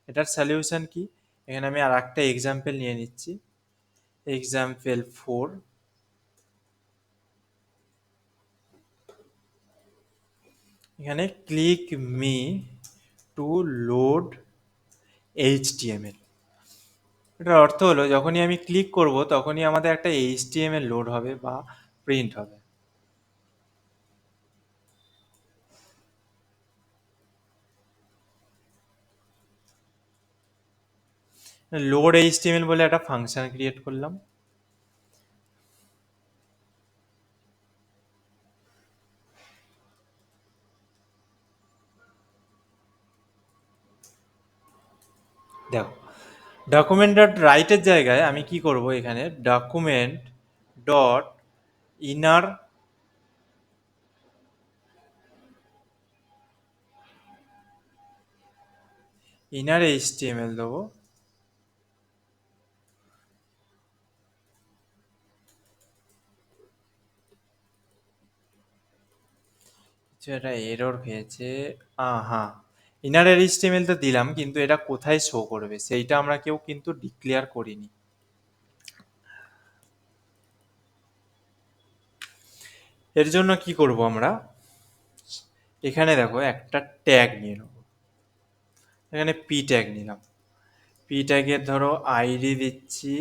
এটার সলিউশন কি, এখানে আমি আর একটা এক্সাম্পল নিয়ে নিচ্ছি, এক্সাম্পল 4। এখানে click me two load HTML। এটার অর্থ হলো, যখনই আমি ক্লিক করব তখনই আমাদের একটা HTML লোড হবে বা প্রিন্ট হবে। লোড HTML বলে একটা ফাংশন ক্রিয়েট করলাম। দেখো, ডকুমেন্ট ডট রাইটের জায়গায় আমি কি করব, এখানে ডকুমেন্ট ডট ইনার HTML দেবো। এটা এরর খেয়েছে, হ্যাঁ, ইনার HTML তো দিলাম, কিন্তু এটা কোথায় শো করবে সেইটা আমরা কেউ কিন্তু ডিক্লেয়ার করিনি। এর জন্য কি করব আমরা, এখানে দেখো একটা ট্যাগ নিয়ে নেব, এখানে পি ট্যাগ নিলাম। পি ট্যাগের ধরো আইডি দিচ্ছি,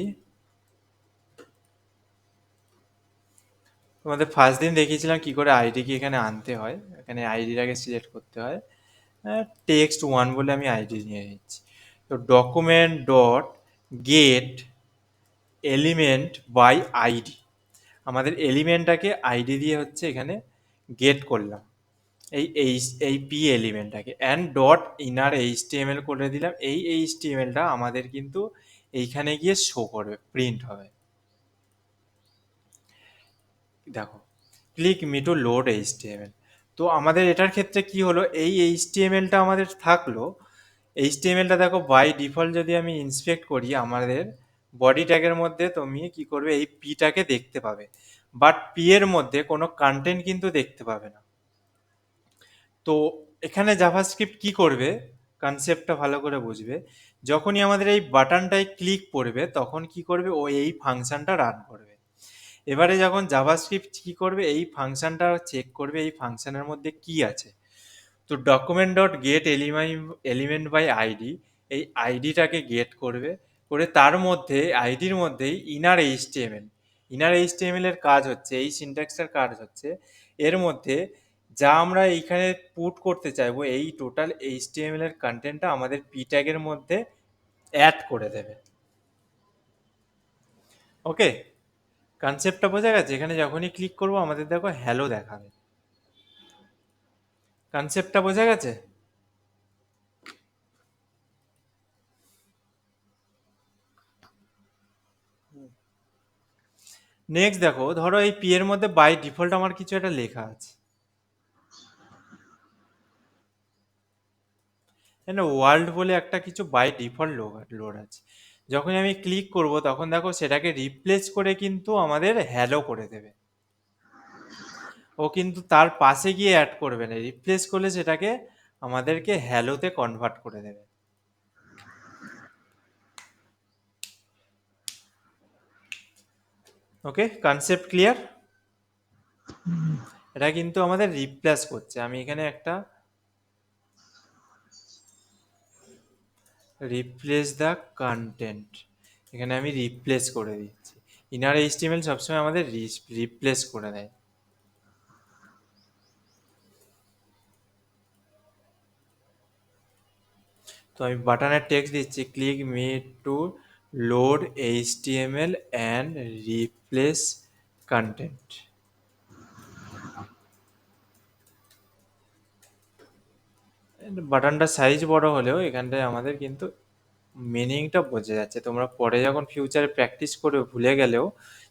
তোমাদের ফার্স্ট দিন দেখিয়েছিলাম কি করে আইডি কি এখানে আনতে হয়। এখানে আইডিটাকে সিলেক্ট করতে হয়, টেক্সট 1 বলে আমি আইডি নিয়ে নিচ্ছি। তো document dot get element by ID, আমাদের এলিমেন্টটাকে আইডি দিয়ে হচ্ছে এখানে গেট করলাম, এই পি এলিমেন্টটাকে, অ্যান্ড ডট ইনার এইচটিএমএল করে দিলাম। এই এইচটিএমএলটা আমাদের কিন্তু এইখানে গিয়ে শো করবে, প্রিন্ট হবে। দেখো, click me two load HTML. তো আমাদের এটার ক্ষেত্রে কি হলো, এই এইচটিএমএলটা আমাদের থাকলো। এইচটিএমএলটা দেখো বাই ডিফল্ট যদি আমি ইন্সপেক্ট করি, আমাদের বডি ট্যাগের মধ্যে তুমি কি করবে, এই পিটাকে দেখতে পাবে, বাট পি এর মধ্যে কোনো কন্টেন্ট কিন্তু দেখতে পাবে না। তো এখানে জাভাস্ক্রিপ্ট কি করবে, কনসেপ্টটা ভালো করে বুঝবে। যখনই আমাদের এই বাটনটায় ক্লিক করবে তখন কি করবে, ও এই ফাংশনটা রান করবে। এবারে যখন জাভাস্ক্রিপ্ট কি করবে, এই ফাংশনটা চেক করবে এই ফাংশনের মধ্যে কি আছে। তো document dot get element by ID, এই আইডিটাকে গেট করবে, করে তার মধ্যে আইডির মধ্যেই ইনার এইচটিএমএল, ইনার এইচটিএমএল এর কাজ হচ্ছে, এই সিনট্যাক্সটার কাজ হচ্ছে এর মধ্যে যা আমরা এইখানে পুট করতে চাইবো, এই টোটাল এইচটিএমএল এর কন্টেন্টটা আমাদের পি ট্যাগের মধ্যে অ্যাড করে দেবে। ওকে, কনসেপ্টটা বোঝা গেছে? এখানে যখনই ক্লিক করবো আমাদের দেখো হ্যালো দেখাবে। কনসেপ্টটা বোঝা গেছে? নেক্সট দেখো, ধরো এই পি এর মধ্যে বাই ডিফল্ট আমার কিছু একটা লেখা আছে, এখানে ওয়ার্ল্ড বলে একটা কিছু বাই ডিফল্ট লোড আছে। যখন আমি ক্লিক করব তখন দেখো সেটাকে রিপ্লেস করে কিন্তু আমাদের হ্যালো করে দেবে। ও কিন্তু তার পাশে গিয়ে অ্যাড করবে না, রিপ্লেস করলে সেটাকে আমাদেরকে হ্যালোতে কনভার্ট করে দেবে। ওকে, কনসেপ্ট ক্লিয়ার? এটা কিন্তু আমাদের রিপ্লেস করছে। আমি এখানে একটা রিপ্লেস দ্য কন্টেন্ট, এখানে আমি রিপ্লেস করে দিচ্ছি। ইনার এইচটিএমএল সবসময় আমাদের রিপ্লেস করে দেয়। তো আমি বাটনের টেক্সট দিচ্ছি, click me two load HTML and replace content. বাটনটা সাইজ বড় হলেও এখানটায় আমাদের কিন্তু মিনিংটা বোঝা যাচ্ছে। তোমরা পরে যখন ফিউচারে প্র্যাকটিস করে ভুলে গেলেও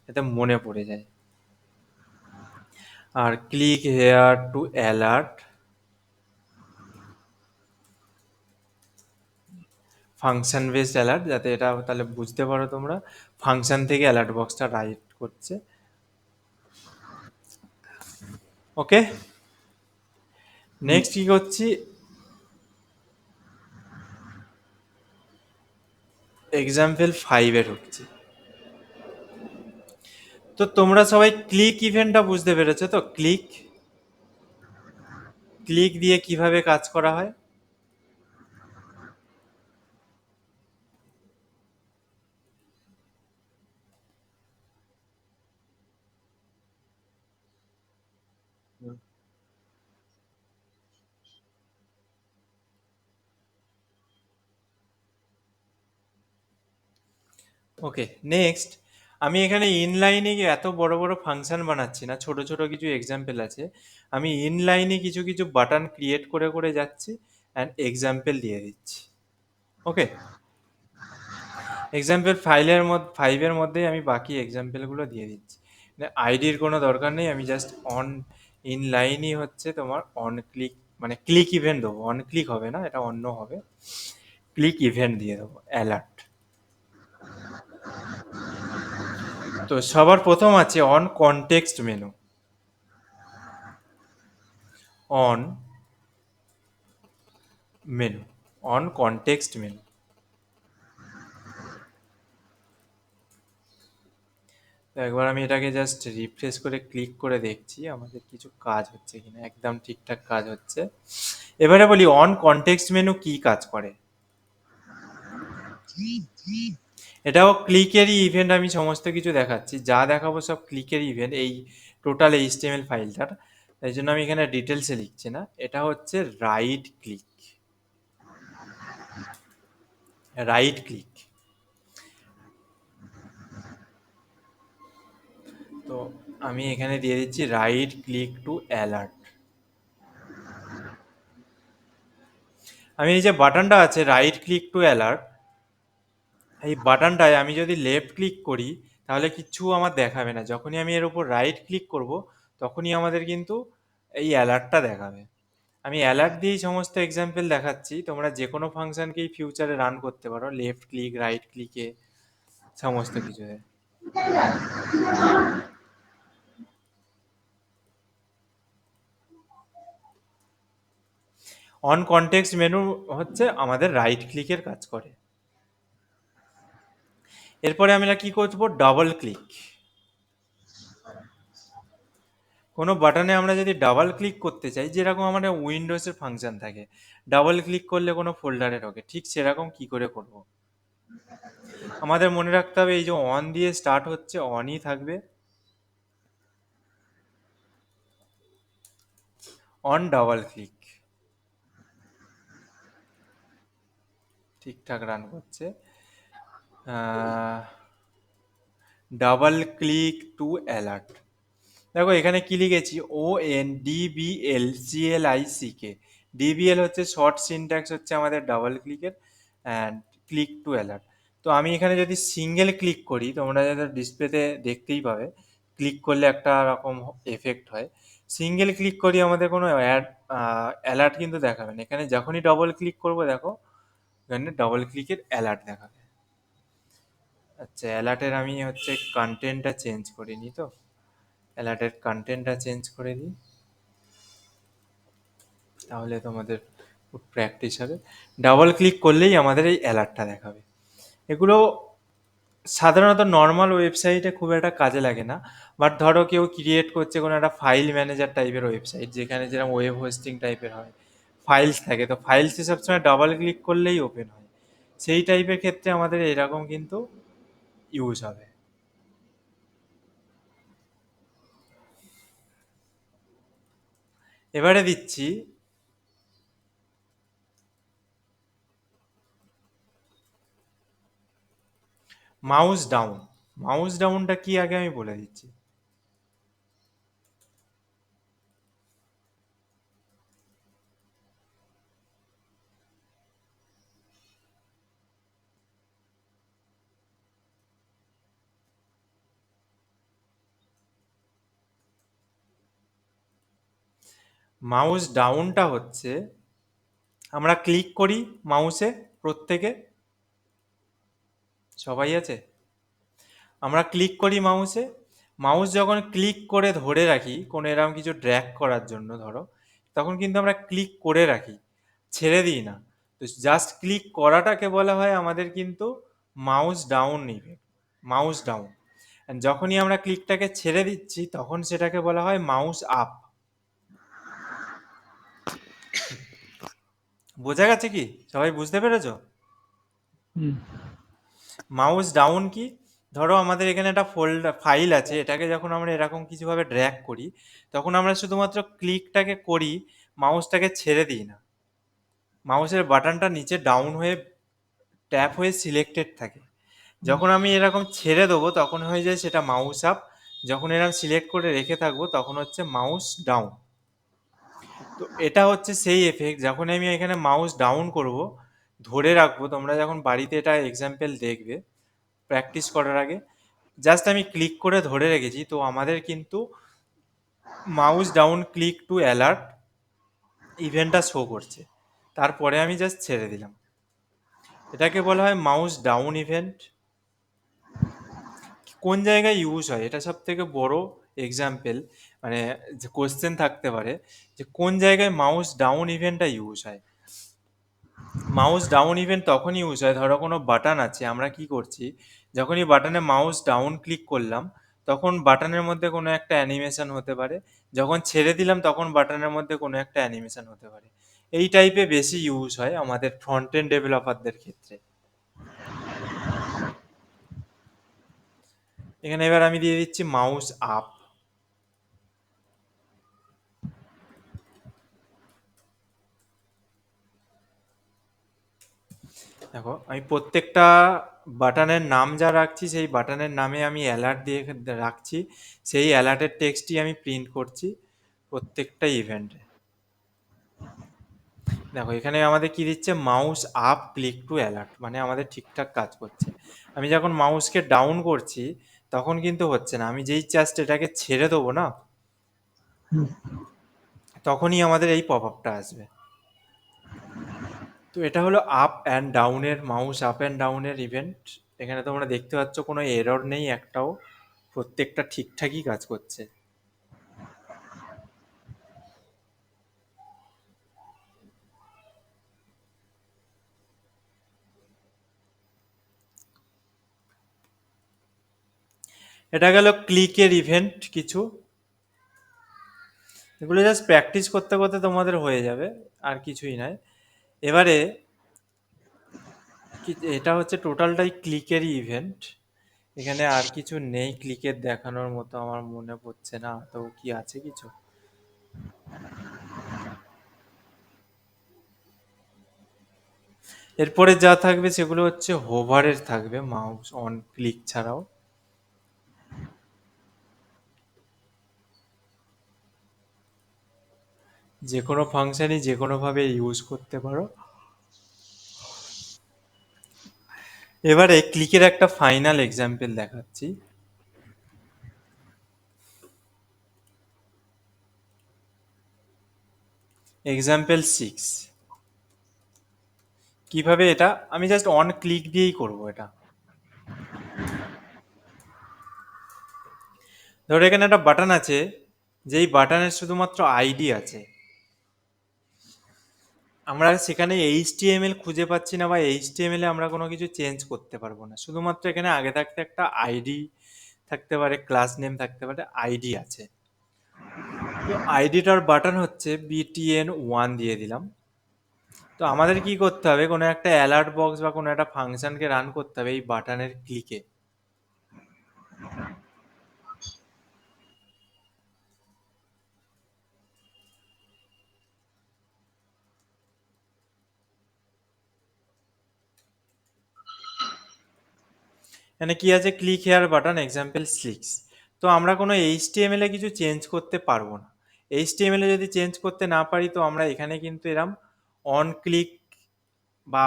যাতে মনে পড়ে যায়। আর click here to alert function based alert, যাতে এটা তাহলে বুঝতে পারো তোমরা ফাংশন থেকে অ্যালার্ট বক্সটা রাইট করছে। ওকে, নেক্সট কি করছি, এক্সাম্পল 5-এ ঢুকছি। তো তোমরা সবাই ক্লিক ইভেন্টটা বুঝতে পেরেছো তো? ক্লিক ক্লিক দিয়ে কিভাবে কাজ করা হয়? ওকে, নেক্সট আমি এখানে ইনলাইনে এত বড় বড় ফাংশন বানাচ্ছি না, ছোট ছোট কিছু এক্সাম্পল আছে। আমি ইনলাইনে কিছু কিছু বাটন ক্রিয়েট করে করে যাচ্ছি অ্যান্ড এক্সাম্পল দিয়ে দিচ্ছি। ওকে, এক্সাম্পল 5-এর মধ্যেই আমি বাকি এক্সাম্পলগুলো দিয়ে দিচ্ছি। আইডির কোনো দরকার নেই, আমি জাস্ট অন ইনলাইনই হচ্ছে তোমার অন ক্লিক, মানে ক্লিক ইভেন্ট দেবো, অন ক্লিক হবে না, এটা অন্য হবে। ক্লিক ইভেন্ট দিয়ে দেবো অ্যালার্ট। তো সবার প্রথম আছে on context menu, on menu, on context menu. তো একবার আমি এটাকে জাস্ট রিফ্রেশ করে ক্লিক করে দেখছি আমাদের কিছু কাজ হচ্ছে কিনা। একদম ঠিকঠাক কাজ হচ্ছে। এবারে বলি অন কনটেক্সট মেনু কি কাজ করে। এটাও ক্লিকেরই ইভেন্ট, আমি সমস্ত কিছু দেখাচ্ছি, যা দেখাবো সব ক্লিকের ইভেন্ট এই টোটাল এইচটিএমএল ফাইলটার। তাই জন্য আমি এখানে ডিটেলসে লিখছি না। এটা হচ্ছে রাইট ক্লিক, রাইট ক্লিক। তো আমি এখানে দিয়ে দিচ্ছি রাইট ক্লিক টু অ্যালার্ট। আমি এই যে বাটনটা আছে রাইট ক্লিক টু অ্যালার্ট, এই বাটনটায় আমি যদি লেফট ক্লিক করি তাহলে কিচ্ছু আমার দেখাবে না। যখনই আমি এর উপর রাইট ক্লিক করব তখনই আমাদের কিন্তু এই অ্যালার্টটা দেখাবে। আমি অ্যালার্ট দিয়েই সমস্ত এক্সাম্পল দেখাচ্ছি, তোমরা যে কোনো ফাংশনকেই ফিউচারে রান করতে পারো লেফট ক্লিক রাইট ক্লিকে সমস্ত কিছুতে। অন কনটেক্সট মেনু হচ্ছে আমাদের রাইট ক্লিকের কাজ করে। এরপরে আমরা কি করব, ডাবল ক্লিক। কোনো বাটনে আমরা যদি ডাবল ক্লিক করতে চাই, যেরকম আমাদের উইন্ডোজের ফাংশন থাকে ডাবল ক্লিক করলে কোনো ফোল্ডারে ঢোকে, ঠিক সেরকম কি করে করব। আমাদের মনে রাখতে হবে এই যে অন দিয়ে স্টার্ট হচ্ছে অনই থাকবে, অন ডাবল ক্লিক ঠিকঠাক রান করছে। ডাবল ক্লিক টু অ্যালার্ট, দেখো এখানে কি লিখেছি, ONDBLCLICK। ডিবিএল হচ্ছে শর্ট সিনট্যাক্স হচ্ছে আমাদের ডাবল ক্লিকের, অ্যান্ড ক্লিক টু অ্যালার্ট। তো আমি এখানে যদি সিঙ্গেল ক্লিক করি, তোমরা যাতে ডিসপ্লেতে দেখতেই পাবে ক্লিক করলে একটা রকম এফেক্ট হয়। সিঙ্গেল ক্লিক করি আমাদের কোনো অ্যালার্ট কিন্তু দেখাবে না। এখানে যখনই ডবল ক্লিক করব দেখো এখানে ডবল ক্লিকের অ্যালার্ট দেখাবে। আচ্ছা, অ্যালার্টের আমি হচ্ছে কন্টেন্টটা চেঞ্জ করিনি, তো অ্যালার্টের কন্টেন্টটা চেঞ্জ করে দিই, তাহলে তোমাদের প্র্যাকটিস হবে। ডাবল ক্লিক করলেই আমাদের এই অ্যালার্টটা দেখাবে। এগুলো সাধারণত নর্মাল ওয়েবসাইটে খুব একটা কাজে লাগে না, বাট ধরো কেউ ক্রিয়েট করছে কোনো একটা ফাইল ম্যানেজার টাইপের ওয়েবসাইট, যেখানে যেরকম ওয়েব হোস্টিং টাইপের হয়, ফাইলস থাকে, তো ফাইলসে সবসময় ডাবল ক্লিক করলেই ওপেন হয়, সেই টাইপের ক্ষেত্রে আমাদের এরকম কিন্তু ইউজ হবে। এবারে দিচ্ছি মাউস ডাউন। মাউস ডাউনটা কি আগে আমি বলে দিচ্ছি। মাউস ডাউনটা হচ্ছে আমরা ক্লিক করি মাউসে, প্রত্যেকে সবাই আছে, আমরা ক্লিক করি মাউসে, মাউস যখন ক্লিক করে ধরে রাখি কোনো এরকম কিছু ড্র্যাগ করার জন্য ধরো, তখন কিন্তু আমরা ক্লিক করে রাখি, ছেড়ে দিই না। তো জাস্ট ক্লিক করাটাকে বলা হয় আমাদের কিন্তু mouse down effect, mouse down. যখনই আমরা ক্লিকটাকে ছেড়ে দিচ্ছি তখন সেটাকে বলা হয় মাউস আপ। বোঝা গেছে কি, সবাই বুঝতে পেরেছো?
হুম।
মাউস ডাউন কি, ধরো আমাদের এখানে একটা ফাইল আছে, এটাকে যখন আমরা এরকম কিছুভাবে ড্র্যাগ করি তখন আমরা শুধুমাত্র ক্লিকটাকে করি, মাউসটাকে ছেড়ে দিই না। মাউসের বাটনটা নিচে ডাউন হয়ে ট্যাপ হয়ে সিলেক্টেড থাকে, যখন আমি এরকম ছেড়ে দেবো তখন হয়ে যায় সেটা মাউস আপ, যখন এরকম সিলেক্ট করে রেখে থাকবো তখন হচ্ছে মাউস ডাউন। তো এটা হচ্ছে সেই এফেক্ট, যখন আমি এখানে মাউস ডাউন করব ধরে রাখবো, তোমরা যখন বাড়িতে এটা এক্সাম্পল দেখবে প্র্যাকটিস করার আগে, জাস্ট আমি ক্লিক করে ধরে রেখেছি, তো আমাদের কিন্তু mouse down click to alert ইভেন্টটা শো করছে, তারপরে আমি জাস্ট ছেড়ে দিলাম, এটাকে বলা হয় মাউস ডাউন ইভেন্ট। কোন জায়গায় ইউজ হয় এটা সব থেকে বড় এক্সাম্পল, মানে যে কোশ্চেন থাকতে পারে যে কোন জায়গায় মাউস ডাউন ইভেন্টটা ইউজ হয়। মাউস ডাউন ইভেন্ট তখনই ইউজ হয়, ধরো কোনো বাটন আছে, আমরা কি করছি যখনই বাটনে মাউস ডাউন ক্লিক করলাম তখন বাটনের মধ্যে কোনো একটা অ্যানিমেশন হতে পারে, যখন ছেড়ে দিলাম তখন বাটনের মধ্যে কোনো একটা অ্যানিমেশন হতে পারে। এই টাইপে বেশি ইউজ হয় আমাদের ফ্রন্ট এন্ড ডেভেলপারদের ক্ষেত্রে। এখানে এবার আমি দিয়ে দিচ্ছি মাউস আপ। দেখো আমি প্রত্যেকটা বাটনের নাম যা রাখছি সেই বাটনের নামে আমি অ্যালার্ট দিয়ে রাখছি, সেই অ্যালার্টের টেক্সটই আমি প্রিন্ট করছি প্রত্যেকটা ইভেন্টে। দেখো এখানে আমাদের কি দিচ্ছে, mouse up click to alert, মানে আমাদের ঠিকঠাক কাজ করছে। আমি যখন মাউসকে ডাউন করছি তখন কিন্তু হচ্ছে না, আমি যেই জাস্ট এটাকে ছেড়ে দেবো না
হুম।
তখনই আমাদের এই পপ আপটা আসবে। তো এটা হলো আপ অ্যান্ড ডাউনের, মাউস আপ অ্যান্ড ডাউনের ইভেন্ট। এখানে তোমরা দেখতে পাচ্ছ কোনো এরর নেই একটাও, প্রত্যেকটা ঠিকঠাকই কাজ করছে। এটা গেল ক্লিকের ইভেন্ট কিছু, এগুলো জাস্ট প্র্যাকটিস করতে করতে তোমাদের হয়ে যাবে, আর কিছুই নয়। এবারে এটা হচ্ছে টোটালটাই ক্লিকেরই ইভেন্ট, এখানে আর কিছু নেই ক্লিকের দেখানোর মতো আমার মনে পড়ছে না, তো কি আছে কিছু। এরপরে যা থাকবে সেগুলো হচ্ছে হোভারের থাকবে, মাউস অন ক্লিক ছাড়াও। যে কোনো ফাংশনই যে কোনোভাবে ইউজ করতে পারো। এবারে ক্লিকের একটা ফাইনাল এক্সাম্পল দেখাচ্ছি। এক্সাম্পল 6, কিভাবে এটা আমি জাস্ট অন ক্লিক দিয়েই করব। এটা ধরো এখানে একটা বাটন আছে, যেই বাটনের শুধুমাত্র আইডি আছে, আমরা সেখানে HTML খুঁজে পাচ্ছি না, বা HTML এ আমরা কোনো কিছু চেঞ্জ করতে পারবো না, শুধুমাত্র এখানে আগে থাকতে একটা আইডি থাকতে পারে, ক্লাস নেম থাকতে পারে, আইডি আছে। তো আইডিটার বাটন হচ্ছে btn1 দিয়ে দিলাম। তো আমাদের কি করতে হবে, কোনো একটা অ্যালার্ট বক্স বা কোনো একটা ফাংশনকে রান করতে হবে এই বাটনের ক্লিকে। এখানে কি আছে, ক্লিক হেয়ার বাটন এক্সাম্পল 6। তো আমরা কোনো HTML এ কিছু চেঞ্জ করতে পারবো না। HTML এ যদি চেঞ্জ করতে না পারি তো আমরা এখানে কিন্তু এরম অন ক্লিক বা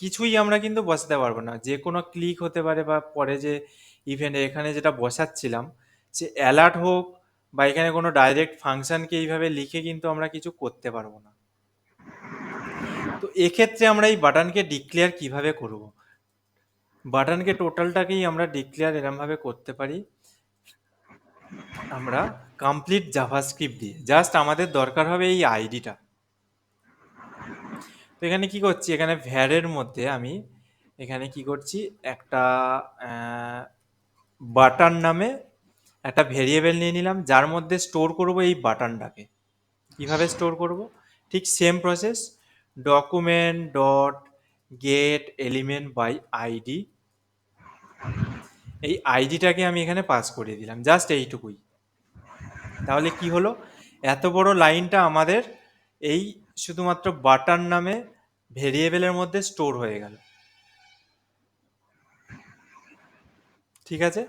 কিছুই আমরা কিন্তু বসাতে পারবো না, যে কোনো ক্লিক হতে পারে, বা পরে যে ইভেন্টে এখানে যেটা বসাচ্ছিলাম সে অ্যালার্ট হোক, বা এখানে কোনো ডাইরেক্ট ফাংশনকে এইভাবে লিখে কিন্তু আমরা কিছু করতে পারবো না। তো এক্ষেত্রে আমরা এই বাটনকে ডিক্লেয়ার কিভাবে করব, বাটনকে টোটালটাকেই আমরা ডিক্লেয়ার এরমভাবে করতে পারি আমরা কমপ্লিট জাভাস্ক্রিপ্ট দিয়ে। জাস্ট আমাদের দরকার হবে এই আইডিটা। তো এখানে কি করছি, এখানে ভ্যারের মধ্যে আমি এখানে কি করছি, একটা বাটন নামে একটা ভেরিয়েবল নিয়ে নিলাম, যার মধ্যে স্টোর করব এই বাটনটাকে। কিভাবে স্টোর করব, ঠিক same process, document dot get element by ID, এই আইডিটাকে আমি এখানে পাস করে দিলাম, জাস্ট এইটুকুই। তাহলে কি হলো, এত বড় লাইনটা আমাদের এই শুধুমাত্র বাটন নামে ভেরিয়েবলের মধ্যে স্টোর হয়ে গেল। ঠিক আছে,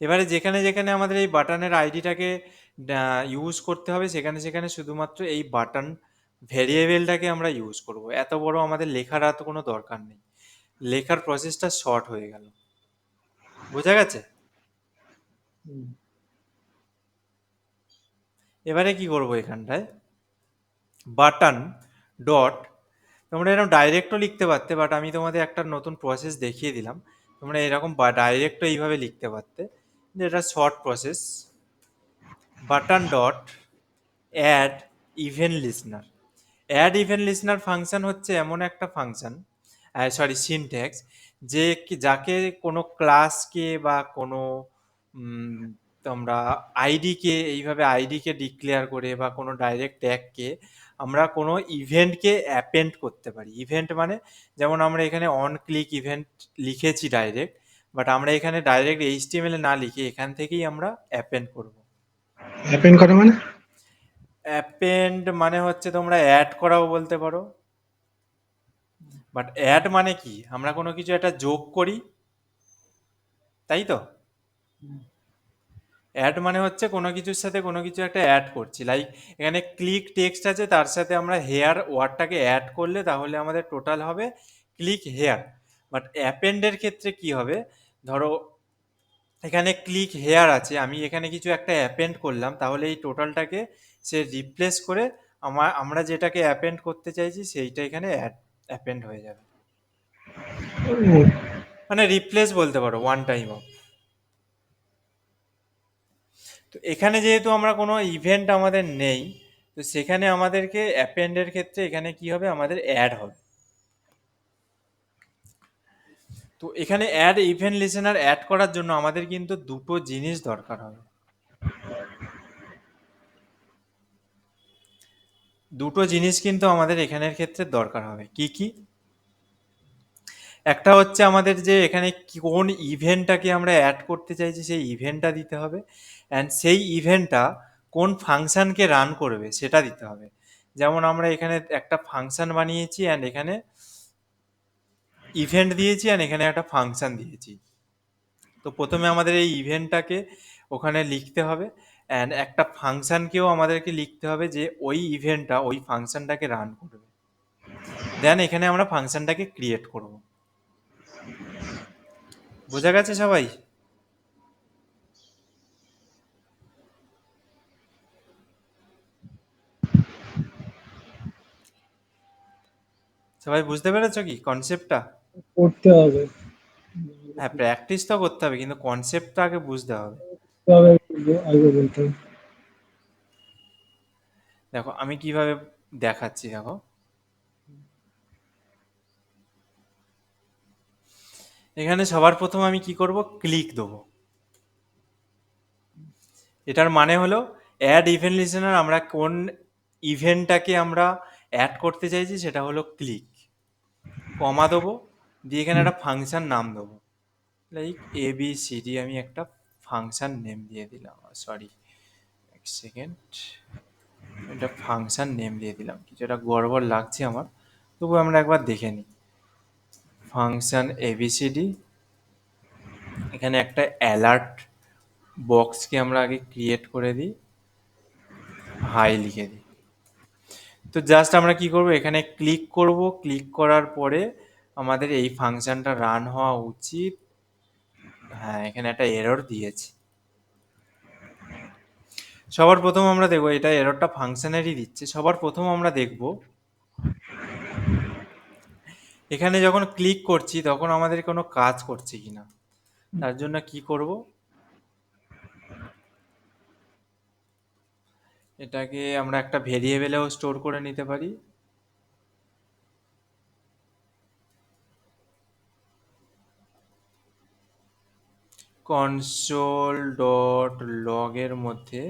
এবারে যেখানে যেখানে আমাদের এই বাটনের আইডিটাকে ইউজ করতে হবে সেখানে সেখানে শুধুমাত্র এই বাটন ভেরিয়েবলটাকে আমরা ইউজ করব। এত বড় আমাদের লেখার আর তো কোনো দরকার নেই, লেখার প্রসেসটা শর্ট হয়ে গেল। বোঝা গেছে?
হুম।
এবারে কি করব, এখানটায় বাটন ডট, তোমরা এরকম ডাইরেক্টও লিখতে পারতে, বাট আমি তোমাদের একটা নতুন প্রসেস দেখিয়ে দিলাম, তোমরা এরকম ডাইরেক্টও এইভাবে লিখতে পারতে, কিন্তু এটা short process. Button dot add event listener. Add event listener function হচ্ছে এমন একটা ফাংশন, সরি সিনট্যাক্স, যে যাকে কোনো ক্লাসকে বা কোনো তোমরা আইডিকে এইভাবে আইডিকে ডিক্লেয়ার করে, বা কোনো ডাইরেক্ট ট্যাগকে আমরা কোনো ইভেন্টকে অ্যাপেন্ড করতে পারি। ইভেন্ট মানে যেমন আমরা এখানে অন ক্লিক ইভেন্ট লিখেছি ডাইরেক্ট, বাট আমরা এখানে ডাইরেক্ট HTML এ না লিখে এখান থেকেই আমরা অ্যাপেন্ড করব।
অ্যাপেন্ড করে মানে?
অ্যাপেন্ড মানে হচ্ছে তোমরা অ্যাড করাও বলতে পারো, বাট অ্যাড মানে কি, আমরা কোনো কিছু একটা যোগ করি, তাই তো? অ্যাড মানে হচ্ছে কোনো কিছুর সাথে কোনো কিছু একটা অ্যাড করছি, লাইক এখানে ক্লিক টেক্সট আছে, তার সাথে আমরা হেয়ার ওয়ার্ডটাকে অ্যাড করলে তাহলে আমাদের টোটাল হবে ক্লিক হেয়ার। বাট অ্যাপেন্ডের ক্ষেত্রে কি হবে, ধরো এখানে ক্লিক হেয়ার আছে, আমি এখানে কিছু একটা অ্যাপেন্ড করলাম, তাহলে এই টোটালটাকে সে রিপ্লেস করে আমরা যেটাকে অ্যাপেন্ড করতে চাইছি সেইটা এখানে অ্যাপেন্ড হয়ে যাবে, মানে রিপ্লেস বলতে পারো, ওয়ান টাইম অফ। তো এখানে যেহেতু আমরা কোনো ইভেন্ট আমাদের নেই, তো সেখানে আমাদেরকে অ্যাপেন্ডের ক্ষেত্রে এখানে কি হবে, আমাদের অ্যাড হবে। তো এখানে অ্যাড ইভেন্ট লিসেনার অ্যাড করার জন্য আমাদের কিন্তু দুটো জিনিস দরকার হবে। দুটো জিনিস কিন্তু আমাদের এখানের ক্ষেত্রে দরকার হবে। কি কি? একটা হচ্ছে আমাদের যে এখানে কোন ইভেন্টটাকে আমরা অ্যাড করতে চাইছি সেই ইভেন্টটা দিতে হবে, অ্যান্ড সেই ইভেন্টটা কোন ফাংশনকে রান করবে সেটা দিতে হবে। যেমন আমরা এখানে একটা ফাংশন বানিয়েছি অ্যান্ড এখানে ইভেন্ট দিয়েছি অ্যান্ড এখানে একটা ফাংশন দিয়েছি। তো প্রথমে আমাদের এই ইভেন্টটাকে ওখানে লিখতে হবে, অ্যান্ড একটা ফাংশনকেও আমাদেরকে লিখতে হবে যে ওই ইভেন্টটা ওই ফাংশনটাকে রান করবে। দেন এখানে আমরা ফাংশনটাকে ক্রিয়েট করব। বোঝা গেছে সবাই? সবাই বুঝতে পেরেছো কি কনসেপ্টটা?
করতে হবে।
হ্যাঁ, প্র্যাকটিস তো করতে হবে, কিন্তু কনসেপ্টটা আগে বুঝতে হবে।
তবে আগে বলতে হবে।
দেখো আমি কিভাবে দেখাচ্ছি, দেখো এখানে সবার প্রথম আমি কি করব, ক্লিক দেবো। এটার মানে হলো অ্যাড ইভেন্ট লিসেনার, আমরা কোন ইভেন্টটাকে আমরা অ্যাড করতে চাইছি সেটা হলো ক্লিক। কমা দেবো, দিয়ে এখানে একটা ফাংশন নাম দেবো, লাইক ABCD, আমি একটা ফাংশন নেম দিয়ে দিলাম, সরি এক সেকেন্ড, এটা ফাংশন নেম দিয়ে দিলাম। কিছুটা গড়বড় লাগছে আমার, তবু আমরা একবার দেখে নিই। ফাংশন ABCD, এখানে একটা অ্যালার্ট বক্সকে আমরা আগে ক্রিয়েট করে দিই, হাই লিখে দিই। তো জাস্ট আমরা কি করব, এখানে ক্লিক করব, ক্লিক করার পরে আমাদের এই ফাংশনটা রান হওয়া উচিত। হ্যাঁ, এখানে একটা এরর দিয়েছি। সবার প্রথম আমরা দেখবো, এটা এররটা ফাংশনেরই দিচ্ছে। সবার প্রথম আমরা দেখব এখানে যখন ক্লিক করছি তখন আমাদের কোনো কাজ করছে কিনা। তার জন্য কি করব, এটাকে আমরা একটা ভেরিয়েবলেও স্টোর করে নিতে পারি। কনসোল ডট লগ এর মধ্যে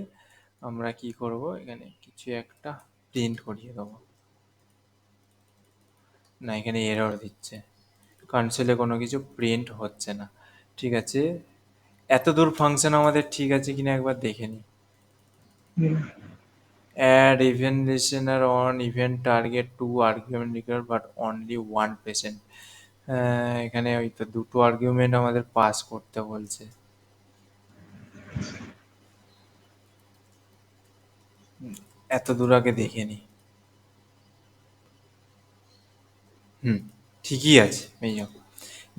আমরা কি করব, এখানে কিছু একটা প্রিন্ট করিয়ে দেবো। না, এখানে এরর দিচ্ছে, কনসোলে কোনো কিছু প্রিন্ট হচ্ছে না। ঠিক আছে, এত দূর ফাংশন আমাদের ঠিক আছে কিনা একবার দেখে নিই। Add event listener on event target two argument required but only 1%। এখানে ওই তো দুটো আর্গুমেন্ট আমাদের পাস করতে বলছে। এত দূর আগে দেখে নিই। ঠিকই আছে, এই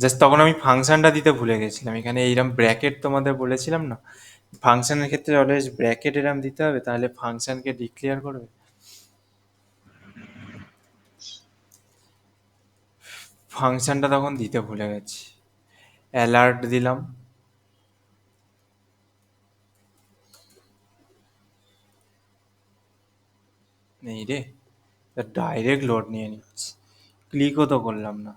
জাস্ট তখন আমি ফাংশনটা দিতে ভুলে গেছিলাম। এখানে এইরকম ব্র্যাকেট তোমাদের বলেছিলাম না, ফাংশনের ক্ষেত্রে অলওয়েজ ব্র্যাকেট এরকম দিতে হবে, তাহলে ফাংশনকে ডিক্লেয়ার করবে। ফাংশনটা তখন দিতে ভুলে গেছি। অ্যালার্ট দিলাম, নেই রে, ডাইরেক্ট লোড নিয়ে নিচ্ছি, ক্লিকও তো করলাম না।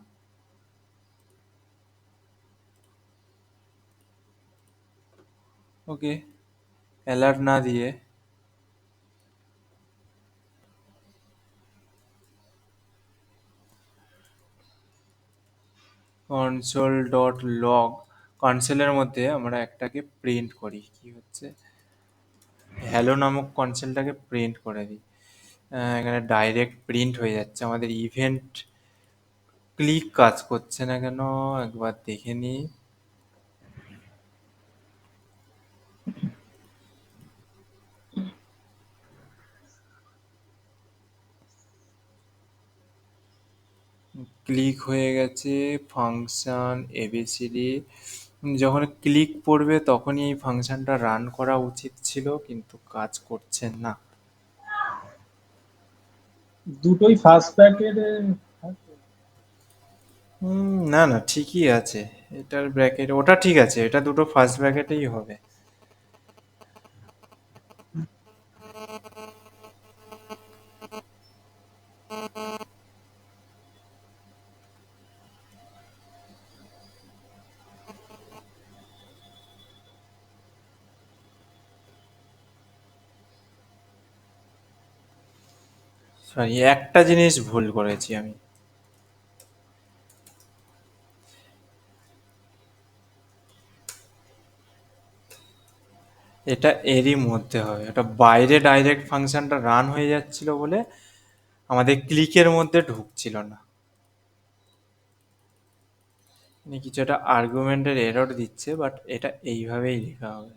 ওকে, অ্যালার্ট না দিয়ে কনসোল ডট লগ, কনসোলের মধ্যে আমরা একটাকে প্রিন্ট করি, কি হচ্ছে, হ্যালো নামক কনসোলটাকে প্রিন্ট করে দিই। এখানে ডাইরেক্ট প্রিন্ট হয়ে যাচ্ছে আমাদের ইভেন্ট ক্লিক কাজ করছে না কেন একবার দেখে নি। ক্লিক হয়ে গেছে ফাংশন এবিসিডি। যখন ক্লিক পড়বে তখনই এই ফাংশনটা রান করা উচিত ছিল, কিন্তু কাজ করছে না।
দুটোই ফার্স্ট ব্র্যাকেট
না না, ঠিকই আছে। এটার ব্র্যাকেট ওটা ঠিক আছে, এটা দুটো ফার্স্ট ব্র্যাকেটেই হবে। সরি, একটা জিনিস ভুল করেছি আমি। এটা এরই মধ্যে হবে, এটা বাইরে ডাইরেক্ট ফাংশনটা রান হয়ে যাচ্ছিল বলে আমাদের ক্লিকের মধ্যে ঢুকছিল না। মানে কিছু একটা আর্গুমেন্টের এরর দিচ্ছে, বাট এটা এইভাবেই লেখা হবে।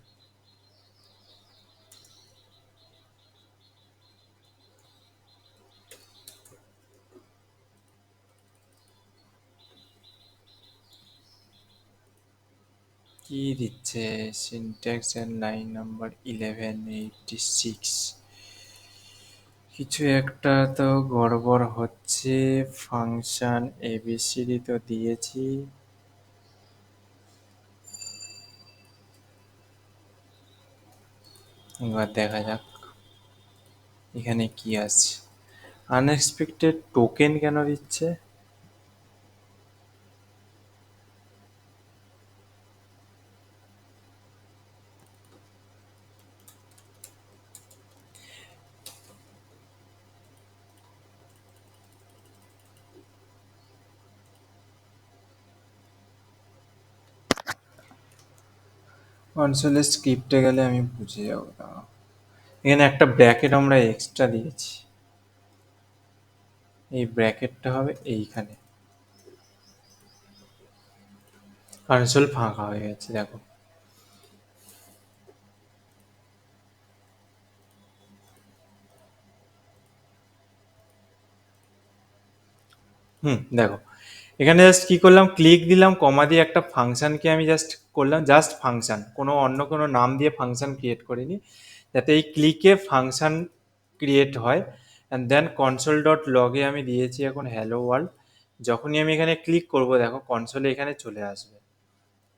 কি দিচ্ছে সিনট্যাক্স এন্ড লাইন নাম্বার 1186। কিছু একটা তো গড়বড় হচ্ছে। ফাংশন এবিসিডি তো দিয়েছি, এবার দেখা যাক এখানে কি আছে। আনএক্সপেক্টেড টোকেন কেন দিচ্ছে? কনসোলের স্ক্রিপ্টে গেলে আমি বুঝে যাবো। দাঁড়াও। এখানে একটা ব্র্যাকেট আমরা এক্সট্রা দিয়েছি, এই ব্র্যাকেটটা হবে এইখানে। কনসোল ফাঁকা হয়ে গেছে দেখো। দেখো এখানে জাস্ট কি করলাম, ক্লিক দিলাম, কমা দিয়ে একটা ফাংশনকে আমি জাস্ট করলাম, জাস্ট ফাংশন, কোনো অন্য কোনো নাম দিয়ে ফাংশন ক্রিয়েট করিনি, যাতে এই ক্লিকে ফাংশন ক্রিয়েট হয়। অ্যান্ড দেন কনসোল ডট লগে আমি দিয়েছি এখন হ্যালো ওয়ার্ল্ড। যখনই আমি এখানে ক্লিক করব দেখো কনসোলে এখানে চলে আসবে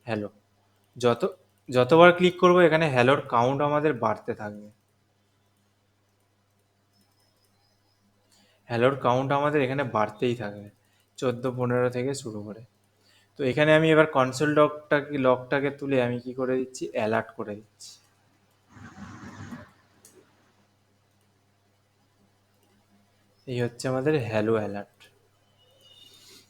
হ্যালো। যত যতবার ক্লিক করব এখানে হ্যালোর কাউন্ট আমাদের বাড়তে থাকবে। হ্যালোর কাউন্ট আমাদের এখানে বাড়তেই থাকবে, 14-15 থেকে শুরু করে। তো এখানে আমি এবার কনসোল লকটাকে তুলে আমি কি করে দিচ্ছি, অ্যালার্ট করে দিচ্ছি। এই হচ্ছে আমাদের হ্যালো অ্যালার্ট।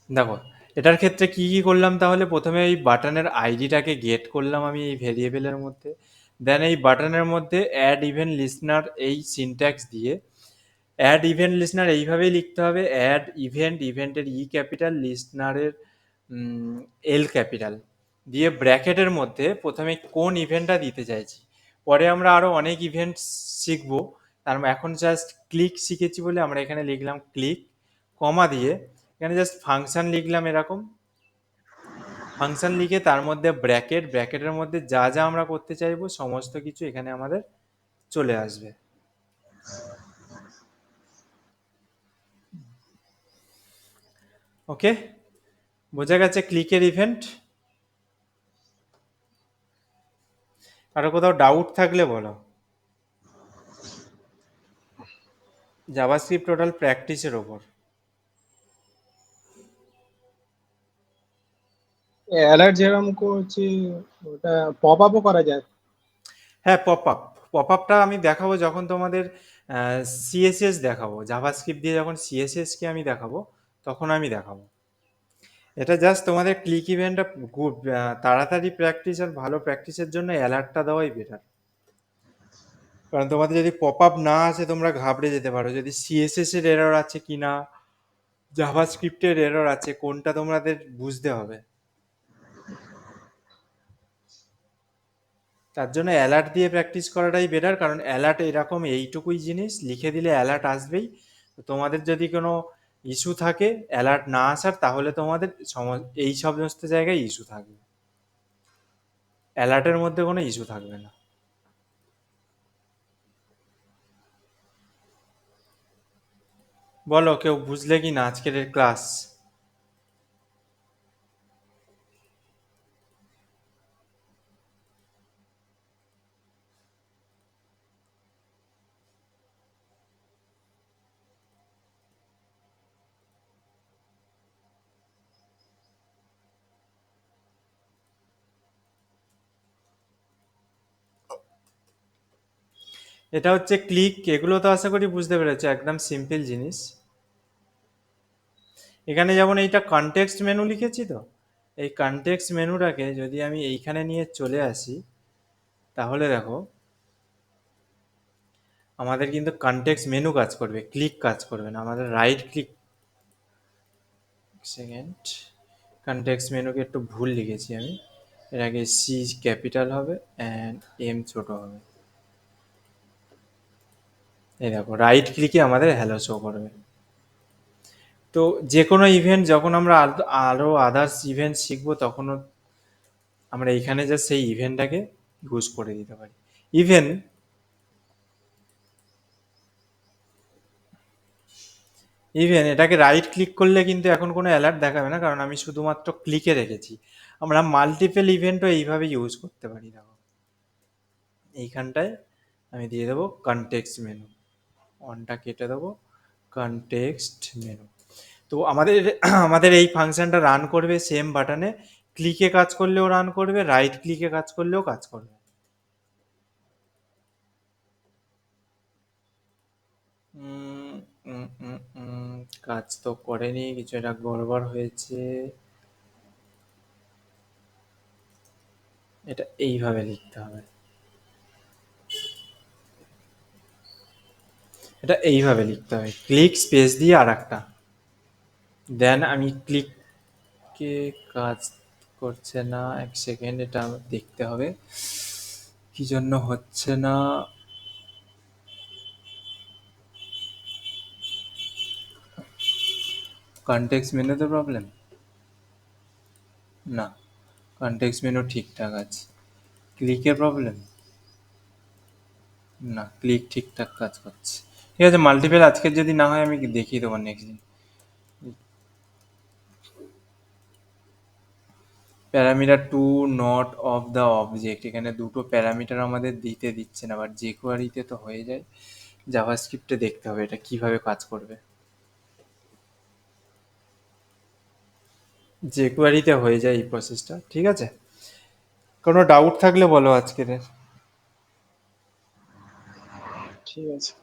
দেখো এটার ক্ষেত্রে কি কি করলাম তাহলে, প্রথমে এই বাটনের আইডিটাকে গেট করলাম আমি এই ভেরিয়েবলের মধ্যে। দেন এই বাটনের মধ্যে অ্যাড ইভেন্ট লিসনার এই সিনট্যাক্স দিয়ে, অ্যাড ইভেন্ট লিসনার এইভাবেই লিখতে হবে, অ্যাড ইভেন্টের ই ক্যাপিটাল, লিসনারের এল ক্যাপিটাল দিয়ে ব্র্যাকেটের মধ্যে প্রথমে কোন ইভেন্টটা দিতে চাইছি। পরে আমরা আরও অনেক ইভেন্ট শিখবো, তার এখন জাস্ট ক্লিক শিখেছি বলে আমরা এখানে লিখলাম ক্লিক, কমা দিয়ে এখানে জাস্ট ফাংশন লিখলাম এরকম। ফাংশন লিখে তার মধ্যে ব্র্যাকেটের মধ্যে যা যা আমরা করতে চাইবো সমস্ত কিছু এখানে আমাদের চলে আসবে। ওকে, বোঝা গেছে ক্লিকের ইভেন্ট? কারো কোথাও ডাউট থাকলে বলো। জাভাস্ক্রিপ্ট টোটাল প্র্যাকটিসের ওপর।
অ্যালার্ট যেরকম করছি ওটা পপ আপও করা যায়।
হ্যাঁ, পপ আপটা আমি দেখাবো যখন তোমাদের সিএসএস দেখাবো, জাভাস্ক্রিপ্ট দিয়ে যখন সিএসএসকে আমি দেখাবো তখন আমি দেখাবো। এটা জাস্ট তোমাদের ক্লিক ইভেন্টটা খুব তাড়াতাড়ি প্র্যাকটিস আর ভালো প্র্যাকটিসের জন্য অ্যালার্টটা দেওয়াই বেটার। কারণ তোমাদের যদি পপ আপ না আসে তোমরা ঘাবড়ে যেতে পারো, যদি সিএসএস এর এরর আছে কি না, জাভাস্ক্রিপ্টের এরর আছে, কোনটা তোমাদের বুঝতে হবে। তার জন্য অ্যালার্ট দিয়ে প্র্যাকটিস করাটাই বেটার, কারণ অ্যালার্ট এরকম এইটুকুই জিনিস, লিখে দিলে অ্যালার্ট আসবেই। তো তোমাদের যদি কোনো ইস্যু থাকে অ্যালার্ট না আসার, তাহলে তোমাদের এই সমস্ত জায়গায় ইস্যু থাকবে, অ্যালার্টের মধ্যে কোনো ইস্যু থাকবে না। বলো কেউ বুঝলে কি না আজকের ক্লাস? এটা হচ্ছে ক্লিক, এগুলো তো আশা করি বুঝতে পেরেছো, একদম সিম্পল জিনিস। এখানে যেমন এইটা কনটেক্সট মেনু লিখেছি, তো এই কনটেক্সট মেনুটাকে যদি আমি এইখানে নিয়ে চলে আসি, তাহলে দেখো আমাদের কিন্তু কনটেক্সট মেনু কাজ করবে, ক্লিক কাজ করবে না। আমাদের রাইট ক্লিক, সেকেন্ড, কনটেক্সট মেনুকে একটু ভুল লিখেছি আমি, এর আগে সি ক্যাপিটাল হবে অ্যান্ড এম ছোট হবে। এই দেখো রাইট ক্লিকে আমাদের হ্যালো শো করবে। তো যে কোনো ইভেন্ট যখন আমরা আরও আদার্স ইভেন্ট শিখবো, তখনও আমরা এইখানে যা সেই ইভেন্টটাকে ইউজ করে দিতে পারি। ইভেন এটাকে রাইট ক্লিক করলে কিন্তু এখন কোনো অ্যালার্ট দেখাবে না, কারণ আমি শুধুমাত্র ক্লিকে রেখেছি। আমরা মাল্টিপল ইভেন্টও এইভাবে ইউজ করতে পারি। দেখো এইখানটায় আমি দিয়ে দেবো কনটেক্সট মেনু, অনটা কেটে দেবো, কনটেক্সট মেনু। তো আমাদের এই ফাংশনটা রান করবে সেম বাটনে, ক্লিকে কাজ করলেও রান করবে, রাইট ক্লিকে কাজ করলেও কাজ করবে। উম, কাজ তো করেনি, কিছু একটা গড়বড় হয়েছে। এটা এইভাবে লিখতে হবে, এটা এইভাবে লিখতে হবে, ক্লিক স্পেস দিয়ে আর একটা, দেন আমি ক্লিককে কাজ করছে না, এক সেকেন্ড, এটা আমার দেখতে হবে কি জন্য হচ্ছে না। কনটেক্সট মেনুতে প্রবলেম না, কনটেক্সট মেনু ঠিকঠাক আছে। ক্লিকে প্রবলেম না, ক্লিক ঠিকঠাক কাজ করছে। ঠিক আছে, মাল্টিপল আজকের যদি না হয় আমি দেখিয়ে দেবো নেক্সট দিন। Parameter to not of the object, এখানে দুটো প্যারামিটার আমাদের দিচ্ছে না, বাট jQuery-তে তো হয়ে যায়। জাভাস্ক্রিপ্টে দেখতে হবে এটা কিভাবে কাজ করবে। jQuery-তে হয়ে যায় এই প্রসেসটা। ঠিক আছে, কোনো ডাউট থাকলে বলো আজকের।
ঠিক আছে।